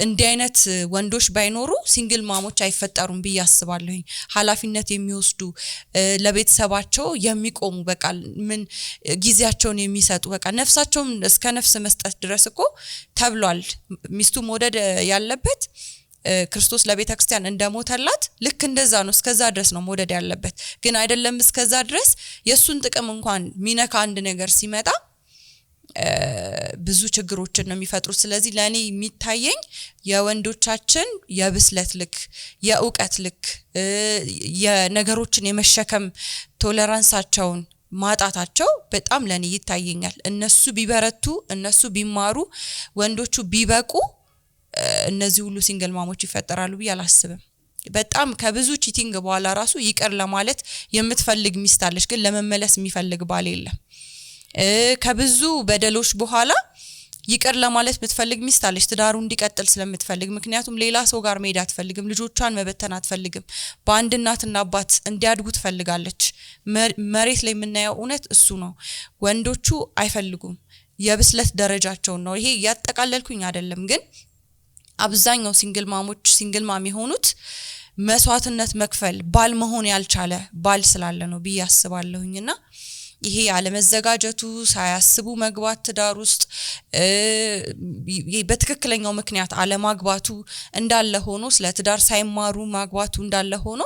እንዲህ አይነት ወንዶች ባይኖሩ ሲንግል ማሞች አይፈጠሩም በያስባለሁኝ ኃላፊነት የሚወስዱ ለቤተሰባቸው የሚቆሙ በቃ ምን ጊዜያቸውን የሚሰጡ በቃ ነፍሳቸውን እስከ ነፍስ መስጠት ድረስ እኮ ተብሏል ሚስቱ መውደድ ያለበት ክርስቶስ ለቤተክርስቲያን እንደሞተላት ልክ እንደዛ ነው እስከዛ ድረስ ነው መውደድ ያለበት ግን አይደለም እስከዛ ድረስ የሱን ጥቅም እንኳን ሚነካ አንድ ነገር ሲመጣ ብዙ ችግሮችን ነው የሚፈጥሩት ስለዚህ ለኔ የሚታየኝ የወንዶቻችን የብስለት ልክ የዕውቀት ልክ የነገሮችን የመሸከም ቶለራንሳቸውን ማጣታቸው በጣም ለኔ ይታየኛል እነሱ ቢበረቱ እነሱ ቢማሩ ወንዶቹ ቢበቁ እነዚህ ሁሉ ሲንግል ማሞች ይፈጠራሉ በያላስብም በጣም ከብዙ ቺቲንግ በኋላ ራሱ ይቀር ለማለት የምትፈልግ ሚስት አለሽ ግን ለመመለስ የሚፈልግ ባል የለም ከብዙ በደሎች በኋላ ይቀር ለማለት የምትፈልግ ሚስት አለሽ ትዳሩ እንዲቀጥል ስለምትፈልግ ምክንያቱም ሌላ ሰው ጋር መሄድ አትፈልግም ልጆቿን መበተን አትፈልግም በአንድ እናትና አባት እንዲያድጉ ትፈልጋለች መሬት ላይ የምናየው እውነት እሱ ነው ወንዶቹ አይፈልጉም የብስለት ደረጃቸው ነው ይሄ ያጠቃለልኩኝ አይደለም ግን አብዛኛው ሲንግል ማሞች ሲንግል ማም የሆኑት መስዋዕትነት መክፈል ባል መሆን ያልቻለ ባል ስላለ ነው በያስባለሁኝና ይሄ ያለመዘጋጀቱ ሳያስቡ መግባት ትዳር ውስጥ በትክክለኛው ምክንያት አለማግባቱ እንዳለ ሆኖ ስለ ትዳር ሳይማሩ ማግባቱ እንዳለ ሆኖ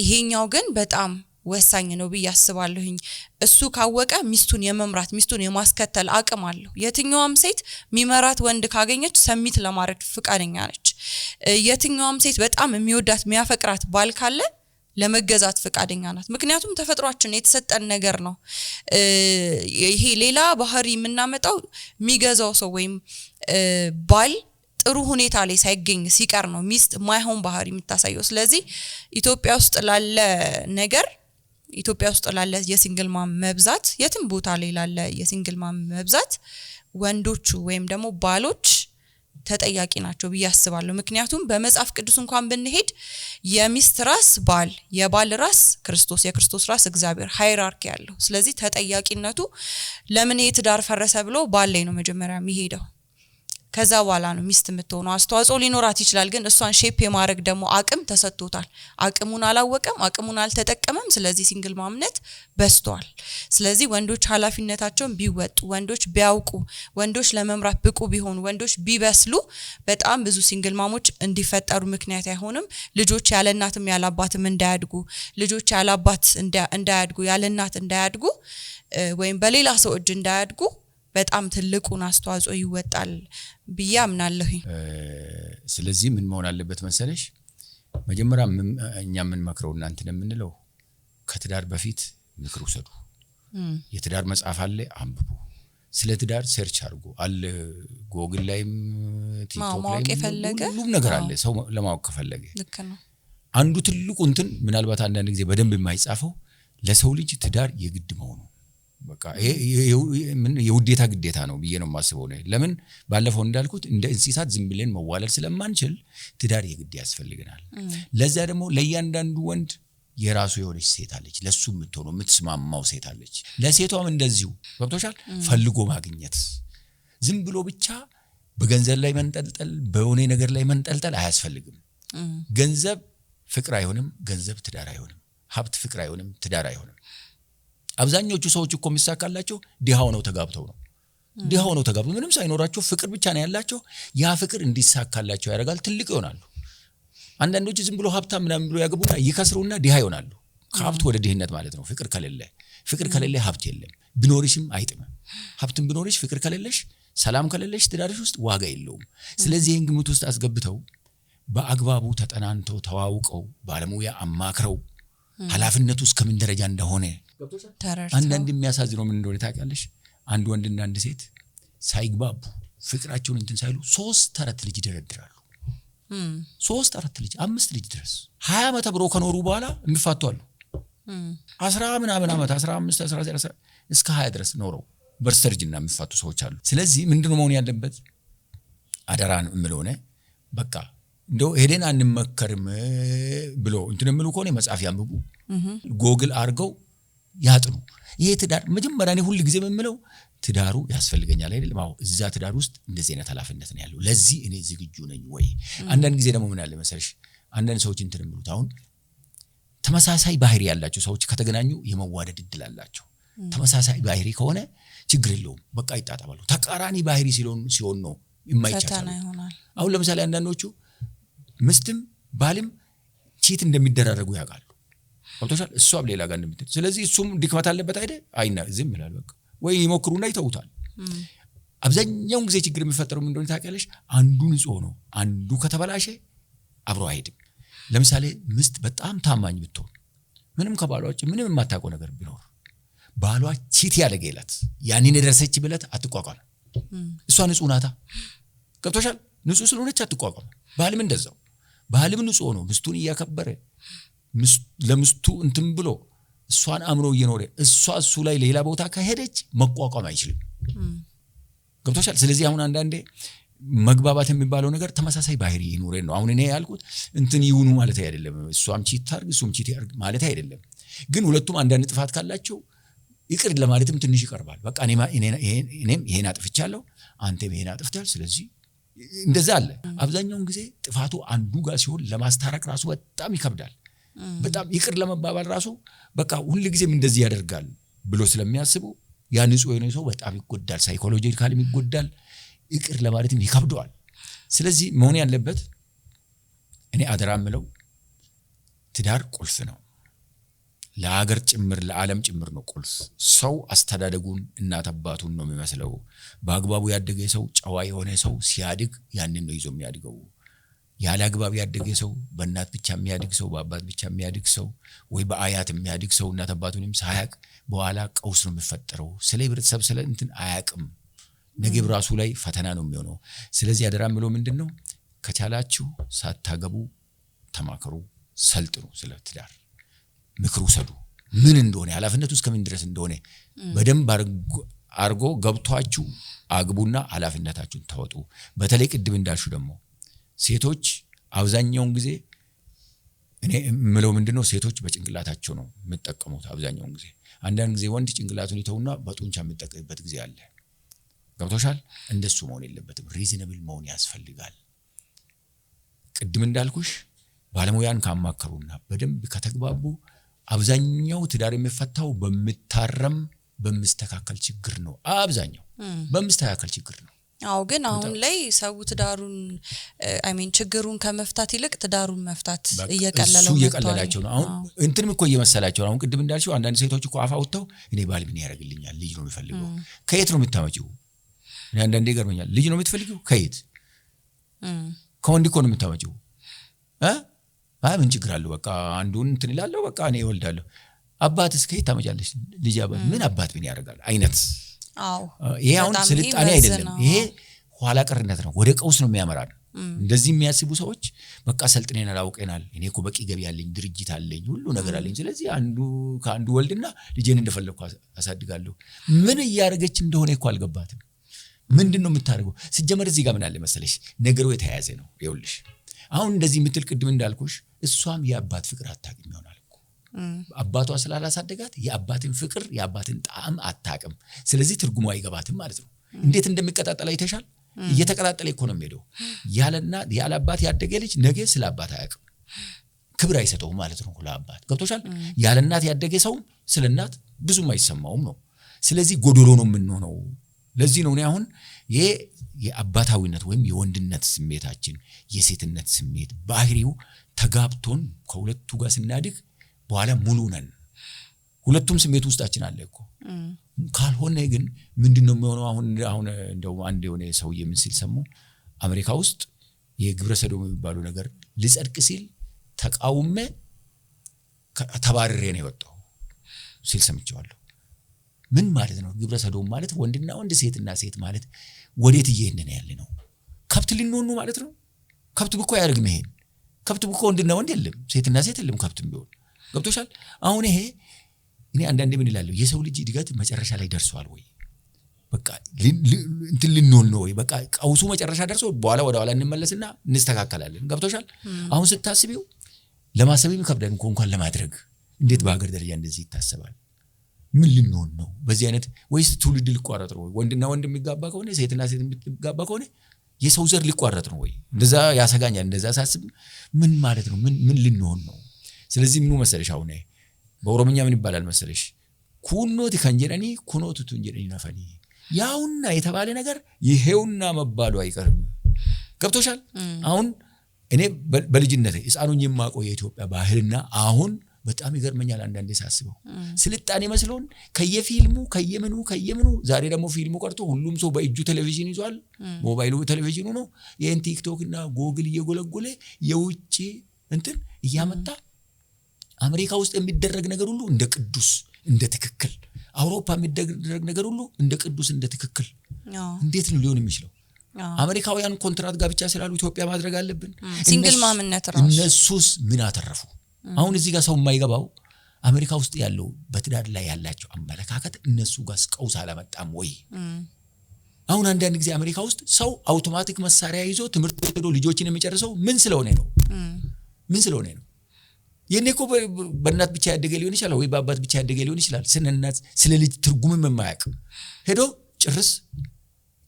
ይሄኛው ግን በጣም ወሳኝ ነው በያስባለሁኝ እሱ ካወቀ ሚስቱን የመምራት ሚስቱን የማስከተል አቅም አለው የትኛውም ሴት ሚመራት ወንድ ካገኘች ሰሚት ለማድረግ ፍቃደኛ ነች የትኛውም ሴት በጣም የሚወዳት የሚያፈቅራት ባል ካለ ለመገዛት ፈቃደኛ ናት ምክንያቱም ተፈጥሯችን የተሰጠን ነገር ነው ይሄ ሌላ ባህሪ የምናመጣው የሚገዛው ሰው ወይም ባል ጥሩ ሁኔታ ላይ ሳይገኝ ሲቀር ነው ሚስት ማይሆን ባህሪ የምታሳየው ስለዚህ ኢትዮጵያ ውስጥ ላለ ነገር ኢትዮጵያ ውስጥ ላለ የሲንግል ማም መብዛት የትም ቦታ ላይ ላለ የሲንግል ማም መብዛት ወንዶቹ ወይም ደግሞ ባሎች ተጠያቂ ናቸው በያስባለሁ ምክንያቱም በመጽሐፍ ቅዱስ እንኳን ብንሄድ የሚስት ራስ ባል የባል ራስ ክርስቶስ የክርስቶስ ራስ እግዚአብሔር ሃይራርኪ ያለው ስለዚህ ተጠያቂነቱ ለምን የትዳር ፈረሰ ብሎ ባል ላይ ነው መጀመሪያ የሚሄደው ከዛ በኋላ ነው ሚስት የምትሆነው አስተዋጽኦ ሊኖራት ይችላል ግን እሷን ሼፕ የማድረግ ደግሞ አቅም ተሰጥቶታል አቅሙን አላወቀም አቅሙን አልተጠቀመም ስለዚህ ሲንግል ማምነት በስቷል ስለዚህ ወንዶች ኃላፊነታቸውን ቢወጡ ወንዶች ቢያውቁ ወንዶች ለመምራት ብቁ ቢሆኑ ወንዶች ቢበስሉ በጣም ብዙ ሲንግል ማሞች እንዲፈጠሩ ምክንያት አይሆንም ልጆች ያለ እናትም ያለ አባትም እንዳያድጉ ልጆች ያለ አባት እንዳያድጉ ያለ እናት እንዳያድጉ ወይም በሌላ ሰው እጅ እንዳያድጉ በጣም ትልቁን አስተዋጽኦ ይወጣል ብያምናለሁ
ስለዚህ ምን መሆን አለበት መሰለሽ መጀመሪያ እኛ ምን መክረው እናንተ ለምንለው ከትዳር በፊት ምክር ወሰዱ የትዳር መጽሐፍ አለ አንብቡ ስለ ትዳር ሰርች አድርጉ አለ ጎግል ላይም ቲክቶክ ላይም ሁሉም ነገር አለ ሰው ለማወቅ ከፈለገ
ልክ ነው
አንዱ ትልቁ እንትን ምናልባት አንዳንድ ጊዜ በደንብ የማይጻፈው ለሰው ልጅ ትዳር የግድ መሆኑ በቃ የውዴታ ግዴታ ነው ብዬ ነው ማስበው ነው ለምን ባለፈው እንዳልኩት እንደ እንስሳት ዝም ብለን መዋለድ ስለማንችል ትዳር የግድ ያስፈልገናል ለዛ ደግሞ ለእያንዳንዱ ወንድ የራሱ የሆነች ሴት አለች ለሱ የምትሆነው የምትስማማው ሴት አለች ለሴቷም እንደዚሁ ገብቶሻል ፈልጎ ማግኘት ዝም ብሎ ብቻ በገንዘብ ላይ መንጠልጠል በሆነ ነገር ላይ መንጠልጠል አያስፈልግም ገንዘብ ፍቅር አይሆንም ገንዘብ ትዳር አይሆንም ሀብት ፍቅር አይሆንም ትዳር አይሆንም አብዛኞቹ ሰዎች እኮ የሚሳካላቸው ዲሃው ነው ተጋብተው ነው ዲሃው ነው ተጋብተው ምንም ሳይኖራቸው ፍቅር ብቻ ነው ያላቸው ያ ፍቅር እንዲሳካላቸው ያደርጋል ትልቅ ይሆናሉ አንዳንዶቹ ዝም ብሎ ሀብታም ምናምን ብሎ ያገቡና ይከስሩና ዲሃ ይሆናሉ ከሀብት ወደ ድህነት ማለት ነው ፍቅር ከሌለ ሀብት የለም ቢኖርሽም አይጥምም ሀብትም ቢኖርሽ ፍቅር ከሌለሽ ሰላም ከሌለሽ ትዳርሽ ውስጥ ዋጋ የለውም ስለዚህ ይሄን ግምት ውስጥ አስገብተው በአግባቡ ተጠናንተው ተዋውቀው ባለሙያ አማክረው ኃላፊነቱ እስከምን ደረጃ እንደሆነ አንዳንድ የሚያሳዝነው ምን እንደሆነ ታውቂያለሽ አንድ ወንድና አንድ ሴት ሳይግባቡ ፍቅራቸውን እንትን ሳይሉ 3 4 ልጅ ይደረድራሉ 3 4 ልጅ 5 ልጅ ድረስ 20 ዓመት አብረው ከኖሩ በኋላ የሚፋቱ አሉ 10 ምናምን ዓመት 15 19 እስከ 20 ድረስ ኖረው በርሰርጅና የሚፋቱ ሰዎች አሉ ስለዚህ ምንድነው መሆን ያለበት አደራን ምለሆነ በቃ እንደው ሄደን አንመከርም ብሎ እንትን ምሉ ኮኔ መጽሐፍ ያንብቡ ጎግል አርገው ያጥኑ ይሄ ትዳር መጀመሪያ እኔ ሁሉ ጊዜ የምለው ትዳሩ ያስፈልገኛል አይደለም አው እዛ ትዳር ውስጥ እንደዚህ አይነት ኃላፊነት ነው ያለው ለዚህ እኔ ዝግጁ ነኝ ወይ አንዳንድ ጊዜ ደግሞ ምን አለ መሰለሽ አንዳንድ ሰዎች እንትን ምሉት አሁን ተመሳሳይ ባህሪ ያላቸው ሰዎች ከተገናኙ የመዋደድ እድል አላቸው ተመሳሳይ ባህሪ ከሆነ ችግር የለውም በቃ ይጣጣባሉ ተቃራኒ ባህሪ ሲሆን ነው የማይቻለው አሁን ለምሳሌ አንዳንዶቹ ምስትም ባልም ቺት እንደሚደራረጉ ያውቃሉ ወጥቷል እሷም ሌላ ጋር እንደምትል ስለዚህ እሱም ድክመት አለበት አይደል አይና ዝም ይላል በቃ ወይ ይሞክሩና ይተውታል አብዛኛው ጊዜ ችግር የሚፈጠረው ምን እንደሆነ ታውቂያለሽ አንዱ ንጹህ ነው አንዱ ከተበላሸ አብሮ አይሄድም ለምሳሌ ምስት በጣም ታማኝ ብትሆን ምንም ከባሏ ውጭ ምንም የማታውቀው ነገር ቢኖር ባሏ ቺት ያደረገላት ያንን የደረሰች ብለት አትቋቋም እሷ ንጹህ ናታ ገብቶሻል ንጹህ ስለሆነች አትቋቋም ባልም እንደዛው ባልም ንጹህ ነው ምስቱን ያከበረ ለምስቱ እንትን ብሎ እሷን አምሮ እየኖረ እሱ ላይ ሌላ ቦታ ከሄደች መቋቋም አይችልም ገብቶሻል ስለዚህ አሁን አንዳንዴ መግባባት የሚባለው ነገር ተመሳሳይ ባህሪ ይኖር ነው አሁን እኔ ያልኩት እንትን ይሁኑ ማለት አይደለም እሷም ቺት ታርግ እሱም ቺት ያርግ ማለት አይደለም ግን ሁለቱም አንዳንድ ጥፋት ካላቸው ይቅር ለማለትም ትንሽ ይቀርባል በቃ እኔም ይሄን አጥፍቻለሁ አንተም ይሄን አጥፍታል ስለዚህ እንደዛ አለ አብዛኛው ጊዜ ጥፋቱ አንዱ ጋር ሲሆን ለማስታረቅ ራሱ በጣም ይከብዳል በጣም ይቅር ለመባባል ራሱ በቃ ሁሉ ጊዜም እንደዚህ ያደርጋል ብሎ ስለሚያስቡ ያ ንጹህ የሆነ ሰው በጣም ይጎዳል ሳይኮሎጂካሊ ይጎዳል ይቅር ለማለትም ይከብደዋል ስለዚህ መሆን ያለበት እኔ አደራምለው ትዳር ቁልፍ ነው ለሀገር ጭምር ለዓለም ጭምር ነው ቁልፍ ሰው አስተዳደጉን እናት አባቱን ነው የሚመስለው በአግባቡ ያደገ ሰው ጨዋ የሆነ ሰው ሲያድግ ያንን ነው ይዞ የሚያድገው ያለ አግባብ ያደገ ሰው በእናት ብቻ የሚያድግ ሰው በአባት ብቻ የሚያድግ ሰው ወይ በአያት የሚያድግ ሰው እናት አባቱንም ሳያቅ በኋላ ቀውስ ነው የሚፈጠረው ስለ ህብረተሰብ ስለ እንትን አያቅም ነገ በራሱ ላይ ፈተና ነው የሚሆነው ስለዚህ አደራ ምለው ምንድነው ከቻላችሁ ሳታገቡ ተማከሩ ሰልጥኑ ስለ ትዳር ምክሩ ሰዱ ምን እንደሆነ ኃላፊነቱ እስከምን ድረስ እንደሆነ በደንብ አርጎ ገብቷችሁ አግቡና ኃላፊነታችሁን ተወጡ በተለይ ቅድም እንዳልሹ ደግሞ ሴቶች አብዛኛውን ጊዜ እኔ ምለው ምንድነው ሴቶች በጭንቅላታቸው ነው የምትጠቀሙት አብዛኛውን ጊዜ አንዳንድ ጊዜ ወንድ ጭንቅላቱን ይተውና በጡንቻ የሚጠቀምበት ጊዜ አለ ገብቶሻል እንደሱ መሆን የለበትም ሪዝነብል መሆን ያስፈልጋል ቅድም እንዳልኩሽ ባለሙያን ካማከሩና በደንብ ከተግባቡ አብዛኛው ትዳር የሚፈታው በመስተካከል ችግር ነው አብዛኛው በመስተካከል ችግር ነው
አው ግን አሁን ላይ ሰው ትዳሩን ችግሩን ከመፍታት ይልቅ ትዳሩን መፍታት እየቀለላቸው ነው አሁን እንትንም እኮ እየመሰላቸው አሁን ቅድም እንዳልሽው አንዳንድ ሴቶች እኮ አፋውተው እኔ ባል ምን ያደርግልኛል ልጅ ነው የሚፈልገው ከየት ነው የምታመጪው እኔ አንዳንዴ ገርመኛል ልጅ ነው የምትፈልጊው ከየት ከወንድ እኮ ነው የምታመጪው ምን ችግር አለው በቃ አንዱን እንትን ይላልው በቃ እኔ እወልዳለሁ አባትስ ከየት ታመጫለሽ ልጅ አባት ምን አባት ምን ያደርጋል አይነት አው ይሄ አሁን ስልጣኔ አይደለም ይሄ ኋላ ቀርነት ነው ወደ ቀውስ ነው የሚያመራን እንደዚህ የሚያስቡ ሰዎች በቃ ሰልጥኔና ላውቀናል እኔ እኮ በቂ ገቢ ያለኝ ድርጅት አለኝ ሁሉ ነገር አለኝ ስለዚህ አንዱ ከአንዱ ወልድና ልጄን እንደፈለኩ አሳድጋለሁ ምን ያያርገች እንደሆነ እኮ አልገባትም ምንድነው የምታደርገው ሲጀመር እዚህ ጋር ምን አለ መሰለሽ ነገሩ የተያያዘ ነው ይኸውልሽ አሁን እንደዚህ ምትል ቅድም እንዳልኩሽ እሷም የአባት ፍቅር አታውቅም ይሆናል እኮ አባቷ ስላላሳደጋት የአባትን ፍቅር የአባትን ጣዕም አታውቅም ስለዚህ ትርጉሙ አይገባትም ማለት ነው እንዴት እንደሚቀጣጣላ ይተሻል እየተቀጣጣለ እኮ ነው የሚሄደው ያለ አባት ያደገ ልጅ ነገ ስለ አባት አያውቅም ክብር አይሰጠው ማለት ነው ለአባት ገብቶሻል ያለ እናት ያደገ ሰው ስለ እናት ብዙም አይሰማውም ነው ስለዚህ ጎዶሎ ነው የምንሆነው ለዚህ ነው አሁን የአባታዊነት ወይም የወንድነት ስሜታችን የሴትነት ስሜት ባህሪው ተጋብቶን ከሁለቱ ጋር ስናድግ በኋላ ሙሉ ነን ሁለቱም ስሜት ውስጣችን አለ እኮ ካልሆነ ግን ምንድነው የሚሆነው አሁን እንደው አንድ የሆነ ሰው የምንስል ሰሙ አሜሪካ ውስጥ የግብረ ሰዶም የሚባለው ነገር ሊጸድቅ ሲል ተቃውመ ተባረረ ነው የወጣው ሲል ሰምቻለሁ ምን ማለት ነው ግብረ ሰዶም ማለት ወንድና ወንድ ሴትና ሴት ማለት ወዴት እየሄድን ያለ ነው ከብት ልንሆን ማለት ነው ከብት ብቻ ያርግ መሄን ከብት ብቻ ወንድና ወንድ የለም ሴትና ሴት የለም ከብትም ቢሆን ገብቶሻል አሁን ይሄ እኔ አንዳንዴ ምን ይላል የሰው ልጅ እድገት መጨረሻ ላይ ደርሷል ወይ በቃ እንትን ልንሆን ነው ወይ በቃ ቀውሱ መጨረሻ ደርሶ በኋላ ወደኋላ እንመለስና እንስተካከላለን ገብቶሻል አሁን ስታስቢው ለማሰብም ከብደን እንኳን ለማድረግ እንዴት በአገር ደረጃ እንደዚህ ይታሰባል ምን ልንሆን ነው በዚህ አይነት ወይስ ትውልድ ሊቋረጥ ነው ወንድና ወንድ የሚጋባ ከሆነ ሴትና ሴት የሚጋባ ከሆነ የሰው ዘር ሊቋረጥ ነው ወይ እንደዛ ያሰጋኛል እንደዛ ሳስብ ምን ማለት ነው ምን ልንሆን ነው ስለዚህ ምን መሰለሽ አሁን በኦሮምኛ ምን ይባላል መሰለሽ ኩኖት ከንጀረኒ ኩኖት ቱንጀረኒ ነፈኒ ያውና የተባለ ነገር ይሄውና መባሉ አይቀርም ገብቶሻል አሁን እኔ በልጅነቴ ሕፃኑን የማቆየ የኢትዮጵያ ባህልና አሁን በጣም ይገርመኛል አንዳንዴ ሳስበው ስልጣኔ መስሎን ከየምኑ ዛሬ ደግሞ ፊልሙ ቀርቶ ሁሉም ሰው በእጁ ቴሌቪዥን ይዟል ሞባይሉ ቴሌቪዥኑ ነው የን ቲክቶክ እና ጎግል እየጎለጎለ የውጪ እንትን እያመጣ አሜሪካ ውስጥ የሚደረግ ነገር ሁሉ እንደ ቅዱስ እንደ ትክክል አውሮፓ የሚደረግ ነገር ሁሉ እንደ ቅዱስ እንደ ትክክል እንዴት ነው ሊሆን የሚችለው አሜሪካውያን ኮንትራት ጋር ብቻ ስላሉ ኢትዮጵያ ማድረግ አለብን ሲንግል ማምነት ራሱ
እነሱስ ምን አተረፉ አሁን እዚህ ጋር ሰው የማይገባው አሜሪካ ውስጥ ያለው በትዳር ላይ ያላቸው አመለካከት እነሱ ጋር ቀውስ አላመጣም ወይ አሁን አንዳንድ ጊዜ አሜሪካ ውስጥ ሰው አውቶማቲክ መሳሪያ ይዞ ትምህርት ቤት ሄዶ ልጆችን የሚጨርሰው ምን ስለሆነ ነው የኔኮ በእናት ብቻ ያደገ ሊሆን ይችላል ወይ በአባት ብቻ ያደገ ሊሆን ይችላል ስለናት ስለ ልጅ ትርጉምም የማያውቅ ሄዶ ጭርስ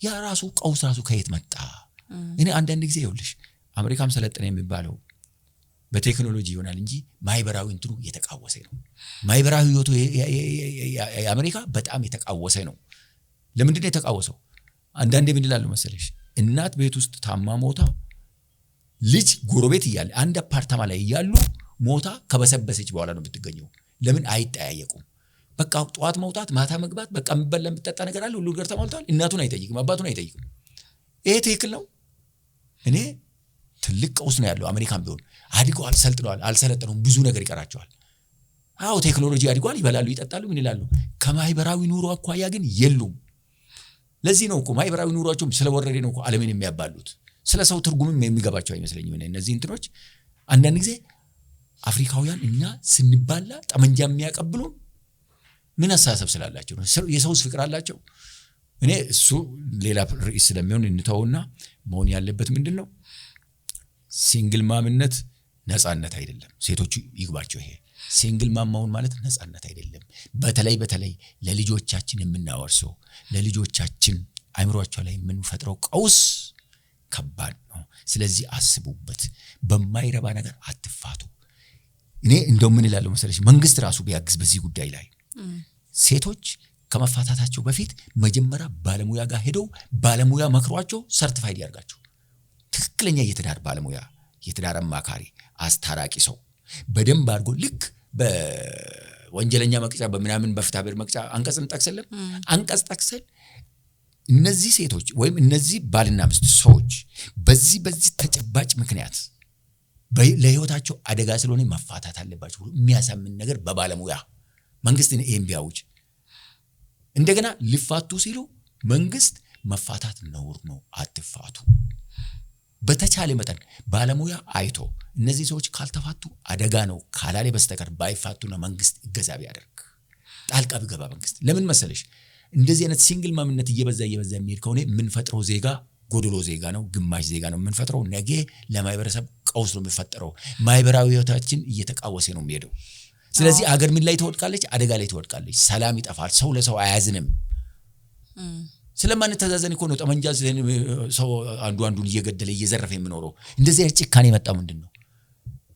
ያ ራሱ ቀውስ ራሱ ከየት መጣ እኔ አንዳንድ ጊዜ ይኸውልሽ አሜሪካም ሰለጠነ የሚባለው በቴክኖሎጂ ይሆናል እንጂ ማይበራዊ እንትሩ የተቃወሰ ነው ማይበራዊ ህይወቱ የአሜሪካ በጣም የተቃወሰ ነው ለምንድን ነው የተቃወሰው አንዳንዴ ምን ይላል መሰለሽ እናት ቤት ውስጥ ታማ ሞታ ልጅ ጎረቤት ይያል አንድ አፓርታማ ላይ ይያሉ ሞታ ከበሰበሰች በኋላ ነው የምትገኘው ለምን አይጠያየቁም በቃ ጧት መውጣት ማታ መግባት በቃ ምበላ የምትጠጣ ነገር አለ ሁሉ ነገር ተሟልቷል እናቱን አይጠይቅም አባቱን አይጠይቅም ይሄ ትክክል ነው እኔ ትልቅ ቀውስ ነው ያለው። አሜሪካን ቢሆን አድገዋል፣ ሰልጥነዋል፣ አልሰለጠኑም፣ ብዙ ነገር ይቀራቸዋል። አዎ ቴክኖሎጂ አድጓል፣ ይበላሉ፣ ይጠጣሉ፣ ምን ይላሉ። ከማህበራዊ ኑሮ አኳያ ግን የሉም። ለዚህ ነው እኮ ማህበራዊ ኑሮአቸው ስለወረደ ነው እኮ ዓለምን የሚያባሉት። ስለ ሰው ትርጉምም የሚገባቸው አይመስለኝም። እነዚህ እንትኖች አንዳንድ ጊዜ አፍሪካውያን እኛ ስንባላ ጠመንጃ የሚያቀብሉ ምን አሳሰብ ስላላቸው ነው? የሰውስ ፍቅር አላቸው? እኔ እሱ ሌላ ርዕስ ስለሚሆን እንተውና መሆን ያለበት ምንድነው? ሲንግል ማምነት ነፃነት አይደለም። ሴቶቹ ይግባቸው ይሄ ሲንግል ማማውን ማለት ነፃነት አይደለም። በተለይ ለልጆቻችን የምናወርሰው ለልጆቻችን አይምሮአቸው ላይ የምንፈጥረው ቀውስ ከባድ ነው። ስለዚህ አስቡበት። በማይረባ ነገር አትፋቱ። እኔ እንደው ምን እላለሁ መሰለሽ፣ መንግስት ራሱ ቢያግዝ በዚህ ጉዳይ ላይ ሴቶች ከመፋታታቸው በፊት መጀመሪያ ባለሙያ ጋር ሄደው ባለሙያ መክሯቸው ሰርቲፋይድ ያርጋቸው። ትክክለኛ የትዳር ባለሙያ፣ የትዳር አማካሪ፣ አስታራቂ ሰው በደንብ አድርጎ ልክ በወንጀለኛ መቅጫ በምናምን በፍትሐብሔር መቅጫ አንቀጽን ጠቅሰለም አንቀጽ ጠቅሰል እነዚህ ሴቶች ወይም እነዚህ ባልና ሚስት ሰዎች በዚህ ተጨባጭ ምክንያት ለህይወታቸው አደጋ ስለሆነ መፋታት አለባቸው የሚያሳምን ነገር በባለሙያ መንግስትን ኤምቢያውጅ እንደገና ሊፋቱ ሲሉ መንግስት መፋታት ነውር ነው አትፋቱ በተቻለ መጠን ባለሙያ አይቶ እነዚህ ሰዎች ካልተፋቱ አደጋ ነው ካላለ በስተቀር ባይፋቱና መንግስት እገዛብ ያደርግ ጣልቃ ቢገባ መንግስት ለምን መሰለሽ እንደዚህ አይነት ሲንግል ማምነት እየበዛ የሚሄድ ከሆነ ምን ፈጥሮ ዜጋ ጎዶሎ ዜጋ ነው ግማሽ ዜጋ ነው ምን ፈጥሮ ነገ ለማይበረሰብ ቀውስ ነው የሚፈጠረው ማይበራዊ ህይወታችን እየተቃወሰ ነው የሚሄደው ስለዚህ አገር ምን ላይ ትወድቃለች አደጋ ላይ ትወድቃለች ሰላም ይጠፋል ሰው ለሰው አያዝንም ስለማን ተዛዘን እኮ ነው ጠመንጃ ሰው አንዱን እየገደለ እየዘረፈ የሚኖረው እንደዚህ አይነት ጭካኔ መጣ ምንድነው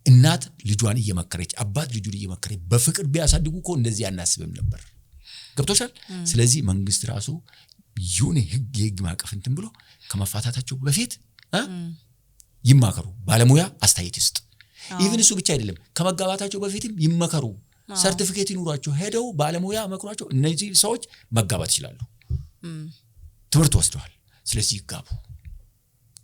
እናት ልጇን እየመከረች አባት ልጁን እየመከረ በፍቅር ቢያሳድጉ እኮ እንደዚህ አናስብም ነበር ገብቶሻል ስለዚህ መንግስት ራሱ ይሁን ህግ ማቀፍ እንትን ብሎ ከመፋታታቸው በፊት ይማከሩ ባለሙያ አስተያየት ይስጥ ኢቭን እሱ ብቻ አይደለም ከመጋባታቸው በፊትም ይመከሩ ሰርቲፊኬት ይኑራቸው ሄደው ባለሙያ መክሯቸው እነዚህ ሰዎች መጋባት ይችላሉ ትምህርት ወስደዋል ስለዚህ ይጋቡ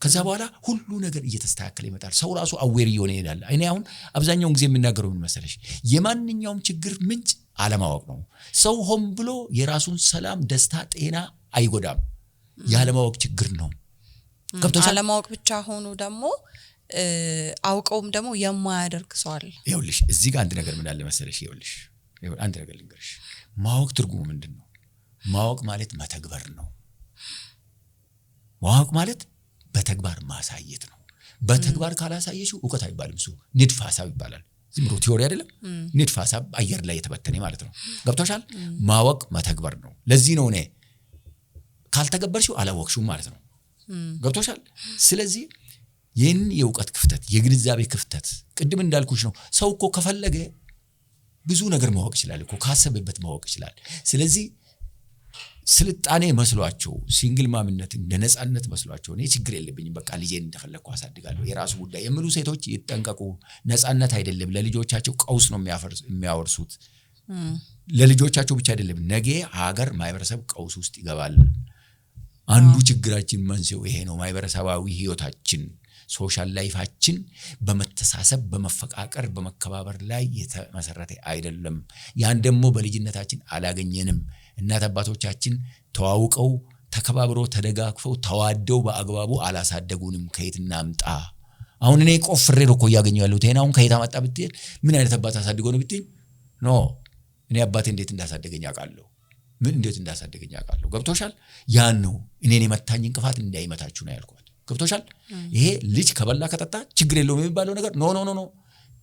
ከዛ በኋላ ሁሉ ነገር እየተስተካከለ ይመጣል ሰው ራሱ አዌር ይሆነ ይላል እኔ አሁን አብዛኛው ጊዜ የምናገረው ምን መሰለሽ የማንኛውም ችግር ምንጭ አለማወቅ ነው ሰው ሆም ብሎ የራሱን ሰላም ደስታ ጤና አይጎዳም ያለማወቅ ችግር ነው
ገብቶሻል አለማወቅ ብቻ ሆኖ ደግሞ አውቀውም ደግሞ የማያደርግ ሰው አለ
ይኸውልሽ እዚህ ጋር አንድ ነገር ምን አለ መሰለሽ ይኸውልሽ አንድ ነገር ልንገርሽ ማወቅ ትርጉሙ ምንድነው ማወቅ ማለት መተግበር ነው ማወቅ ማለት በተግባር ማሳየት ነው በተግባር ካላሳየሽው ዕውቀት አይባልም እሱ ንድፈ ሐሳብ ይባላል ዝም ብሎ ቲዮሪ አይደለም ንድፈ ሐሳብ አየር ላይ የተበተነ ማለት ነው ገብቶሻል ማወቅ መተግበር ነው ለዚህ ነው እኔ ካልተገበርሽው አላወቅሽው ማለት ነው ገብቶሻል ስለዚህ ይህን የዕውቀት ክፍተት የግንዛቤ ክፍተት ቅድም እንዳልኩሽ ነው ሰው እኮ ከፈለገ ብዙ ነገር ማወቅ ይችላል እኮ ካሰበበት ማወቅ ይችላል ስለዚህ ስልጣኔ መስሏቸው ሲንግል ማምነት እንደነጻነት መስሏቸው እኔ ችግር የለብኝም በቃ ልጄን እንደፈለኩ አሳድጋለሁ የራሱ ጉዳይ የሚሉ ሴቶች ይጠንቀቁ ነጻነት አይደለም ለልጆቻቸው ቀውስ ነው የሚያወርሱት ለልጆቻቸው ብቻ አይደለም ነገ ሀገር ማይበረሰብ ቀውስ ውስጥ ይገባል አንዱ ችግራችን መንስኤው ይሄ ነው ማይበረሰባዊ ህይወታችን ሶሻል ላይፋችን በመተሳሰብ በመፈቃቀር በመከባበር ላይ የተመሰረተ አይደለም ያን ደግሞ በልጅነታችን አላገኘንም እናት አባቶቻችን ተዋውቀው ተከባብረው ተደጋግፈው ተዋደው በአግባቡ አላሳደጉንም ከየትና አምጣ አሁን እኔ ቆፍሬ ነው ያገኘው ያለው ተናውን ከየታ መጣ ብትል ምን አይነት አባት አሳድጎ ነው ብትይ ኖ እኔ አባቴ እንዴት እንዳሳደገኝ አውቃለሁ ምን እንዴት እንዳሳደገኝ አውቃለሁ ገብቶሻል ያን ነው እኔን የመታኝ እንቅፋት እንዳይመታችሁ ነው ያልኩት ገብቶሻል ይሄ ልጅ ከበላ ከጠጣ ችግር የለውም የሚባለው ነገር ኖ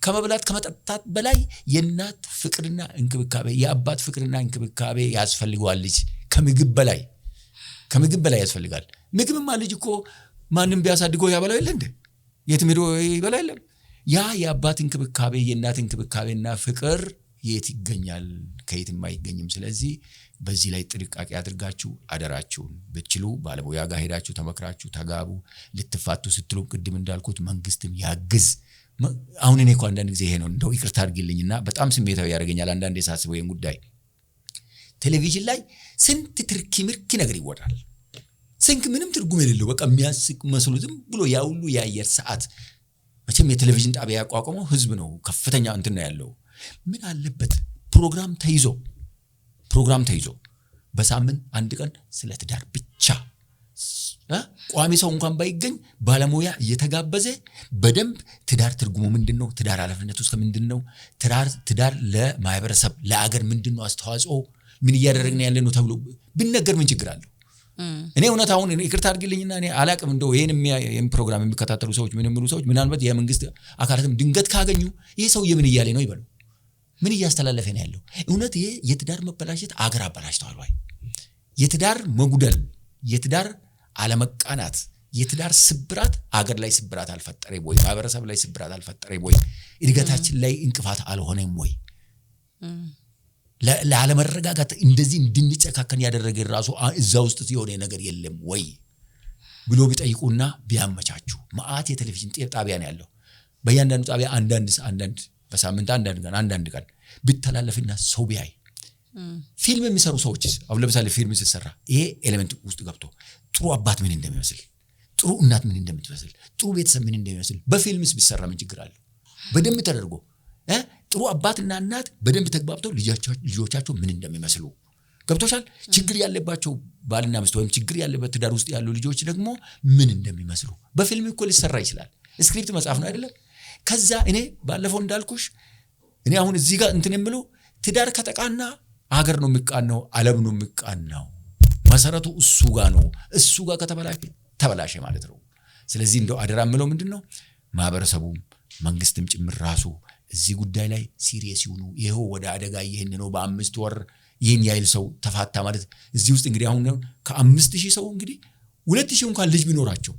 ከመብላት ከመጠጣት በላይ የእናት ፍቅርና እንክብካቤ የአባት ፍቅርና እንክብካቤ ያስፈልጋል ልጅ ከምግብ በላይ ያስፈልጋል ምግብማ ልጅ እኮ ማንንም ቢያሳድገው ያበላው ይል እንደ የትም ሄዶ ይበላ የለም ያ የአባት እንክብካቤ የእናት እንክብካቤና ፍቅር የት ይገኛል ከየትም አይገኝም ስለዚህ በዚህ ላይ ጥንቃቄ አድርጋችሁ አደራችሁን በትችሉ ባለሙያ ጋር ሄዳችሁ ተመክራችሁ ተጋቡ ልትፋቱ ስትሉ ቅድም እንዳልኩት መንግስትም ያግዝ አሁን እኔ እኮ አንዳንድ ጊዜ ይሄ ነው እንደው ይቅርታ አድርግልኝና በጣም ስሜታዊ ያደርገኛል አንዳንዴ ሳስበው ይሄን ጉዳይ ቴሌቪዥን ላይ ስንት ትርኪ ምርኪ ነገር ይወራል ስንክ ምንም ትርጉም የሌለው በቃ የሚያስቅ መስሎ ዝም ብሎ ያ ሁሉ የአየር ሰዓት መቼም የቴሌቪዥን ጣቢያ ያቋቋመው ህዝብ ነው ከፍተኛ እንትን ነው ያለው ምን አለበት ፕሮግራም ተይዞ በሳምንት አንድ ቀን ስለ ትዳር ብቻ ቋሚ ሰው እንኳን ባይገኝ ባለሙያ እየተጋበዘ በደንብ ትዳር ትርጉሙ ምንድነው ትዳር ኃላፊነት ውስጥ ምንድነው ትዳር ለማህበረሰብ ለአገር ምንድነው አስተዋጽኦ ምን እያደረግን ያለነው ተብሎ ቢነገር ምን ችግር አለው እኔ እውነት አሁን ይቅርታ አድርግልኝና እኔ አላቅም እንደው ይሄን ፕሮግራም የሚከታተሉ ሰዎች ምን የሚሉ ሰዎች ምናልባት የመንግስት አካላትም ድንገት ካገኙ ይሄ ሰው የምን እያለ ነው ይበሉ ምን እያስተላለፈ ነው ያለው እውነት ይሄ የትዳር መበላሸት አገር አበላሽቷል ወይ የትዳር መጉደል የትዳር አለመቃናት የትዳር ስብራት አገር ላይ ስብራት አልፈጠረም ወይ ማህበረሰብ ላይ ስብራት አልፈጠረም ወይ እድገታችን ላይ እንቅፋት አልሆነም ወይ ለዓለመረጋጋት እንደዚህ እንድንጨካከን ያደረገ ራሱ እዛ ውስጥ የሆነ ነገር የለም ወይ ብሎ ቢጠይቁና ቢያመቻቹ ማአት የቴሌቪዥን ጣቢያ ነው ያለው በእያንዳንዱ ጣቢያ አንዳንድ በሳምንት አንዳንድ ቀን ቢተላለፍና ሰው ቢያይ ፊልም የሚሰሩ ሰዎችስ አሁን ለምሳሌ ፊልም ሲሰራ ይሄ ኤሌመንት ውስጥ ገብቶ ጥሩ አባት ምን እንደሚመስል ጥሩ እናት ምን እንደምትመስል ጥሩ ቤተሰብ ምን እንደሚመስል በፊልምስ ቢሰራ ምን ችግር አለው በደንብ ተደርጎ ጥሩ አባትና እናት በደንብ ተግባብተው ልጆቻቸው ምን እንደሚመስሉ ገብቶሻል ችግር ያለባቸው ባልና ሚስት ወይም ችግር ያለበት ትዳር ውስጥ ያሉ ልጆች ደግሞ ምን እንደሚመስሉ በፊልም እኮ ሊሰራ ይችላል ስክሪፕት መጻፍ ነው አይደለም ከዛ እኔ ባለፈው እንዳልኩሽ እኔ አሁን እዚህ ጋር እንትን የምለው ትዳር ከተቃና አገር ነው የሚቃናው ዓለም ነው የሚቃናው መሰረቱ እሱ ጋር ነው እሱ ጋር ከተበላሸ ማለት ነው ስለዚህ እንደው አደራ የምለው ምንድነው ማህበረሰቡም መንግስትም ጭምር ራሱ እዚህ ጉዳይ ላይ ሲሪየስ ይሁኑ ይሄው ወደ አደጋ ይሄን ነው በ5 ወር ይሄን ያይል ሰው ተፋታ ማለት እዚህ ውስጥ እንግዲህ አሁን ከ5000 ሰው እንግዲህ 2000 እንኳን ልጅ ቢኖራቸው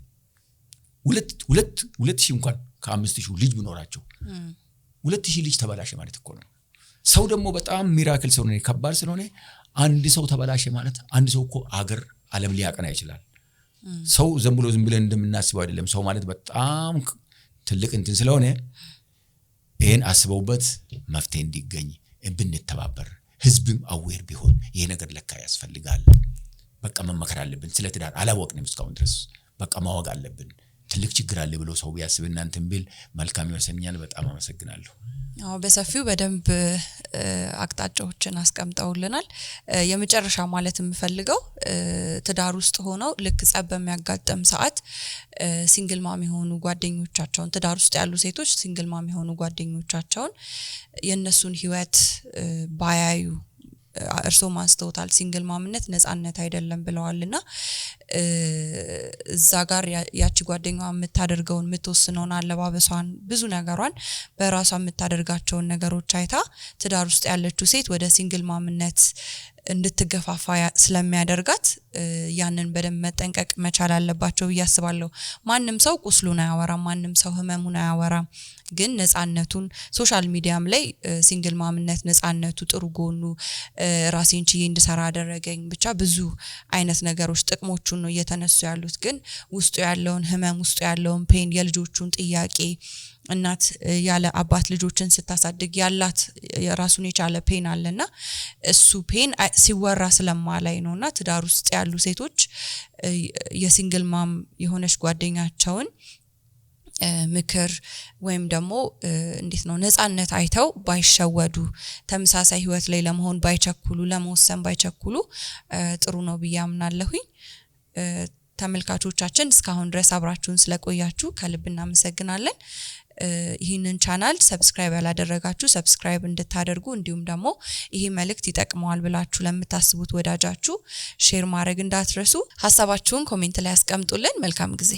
2000 እንኳን ከ5000 ልጅ ቢኖራቸው 2000 ልጅ ተበላሸ ማለት እኮ ነው ሰው ደግሞ በጣም ሚራክል ሰው ነው ከባድ ስለሆነ አንድ ሰው ተበላሸ ማለት አንድ ሰው እኮ አገር ዓለም ሊያቀና ይችላል ሰው ዝም ብለን እንደምናስበው አይደለም ሰው ማለት በጣም ትልቅ እንትን ስለሆነ ይሄን አስበውበት መፍትሄ እንዲገኝ ብንተባበር ህዝብም አዌር ቢሆን ይሄ ነገር ለካ ያስፈልጋል በቃ መመከር አለብን ስለ ትዳር አላወቅንም እስካሁን ድረስ በቃ ማወቅ አለብን ትልቅ ችግር አለ ብሎ ሰው ያስብና እንትን ቢል መልካም ይመስለኛል በጣም አመሰግናለሁ
አዎ በሰፊው በደንብ አቅጣጫዎችን አስቀምጠውልናል የመጨረሻ ማለት የምፈልገው ትዳር ውስጥ ሆነው ልክ ጸብ በሚያጋጥም ሰዓት ሲንግል ማም የሆኑ ጓደኞቻቸውን ትዳር ውስጥ ያሉ ሴቶች ሲንግል ማም የሆኑ ጓደኞቻቸውን የነሱን ህይወት ባያዩ እርሶ ማስተውታል ሲንግል ማምነት ነፃነት አይደለም ብለዋልና እዛ ጋር ያቺ ጓደኛዋ የምታደርገውን የምትወስነውን አለባበሷን ብዙ ነገሯን በራሷ የምታደርጋቸውን ነገሮች አይታ ትዳር ውስጥ ያለችው ሴት ወደ ሲንግል ማምነት እንድትገፋፋ ስለሚያደርጋት ያንን በደንብ መጠንቀቅ መቻል አለባቸው ያስባለሁ ማንንም ሰው ቁስሉን አያወራም ማንንም ሰው ህመሙን አያወራም ግን ነፃነቱን ሶሻል ሚዲያም ላይ ሲንግል ማምነት ነፃነቱ ጥሩ ጎኑ ራሴን ችዬ እንድሰራ አደረገኝ ብቻ ብዙ አይነት ነገሮች ጥቅሞቹን ነው እየተነሱ ያሉት ግን ውስጡ ያለውን ህመም ውስጡ ያለውን ፔን የልጆቹን ጥያቄ እናት ያለ አባት ልጆችን ስታሳድግ ያላት የራሱን የቻለ ፔን አለና እሱ ፔን ሲወራ ስለማላይ ነውና ትዳር ውስጥ ያሉ ሴቶች የሲንግል ማም የሆነች ጓደኛቸውን ምክር ወይም ደግሞ እንዴት ነው ነፃነት አይተው ባይሸወዱ ተመሳሳይ ህይወት ላይ ለመሆን ባይቸኩሉ ለመወሰን ባይቸኩሉ ጥሩ ነው ብያምናለሁኝ ተመልካቾቻችን እስካሁን ድረስ አብራችሁን ስለቆያችሁ ከልብ እናመሰግናለን ይህንን ቻናል ሰብስክራይብ ያላደረጋችሁ ሰብስክራይብ እንድታደርጉ እንዲሁም ደግሞ ይሄ መልእክት ይጠቅመዋል ብላችሁ ለምታስቡት ወዳጃችሁ ሼር ማድረግ እንዳትረሱ ሐሳባችሁን ኮሜንት ላይ አስቀምጡልን መልካም ጊዜ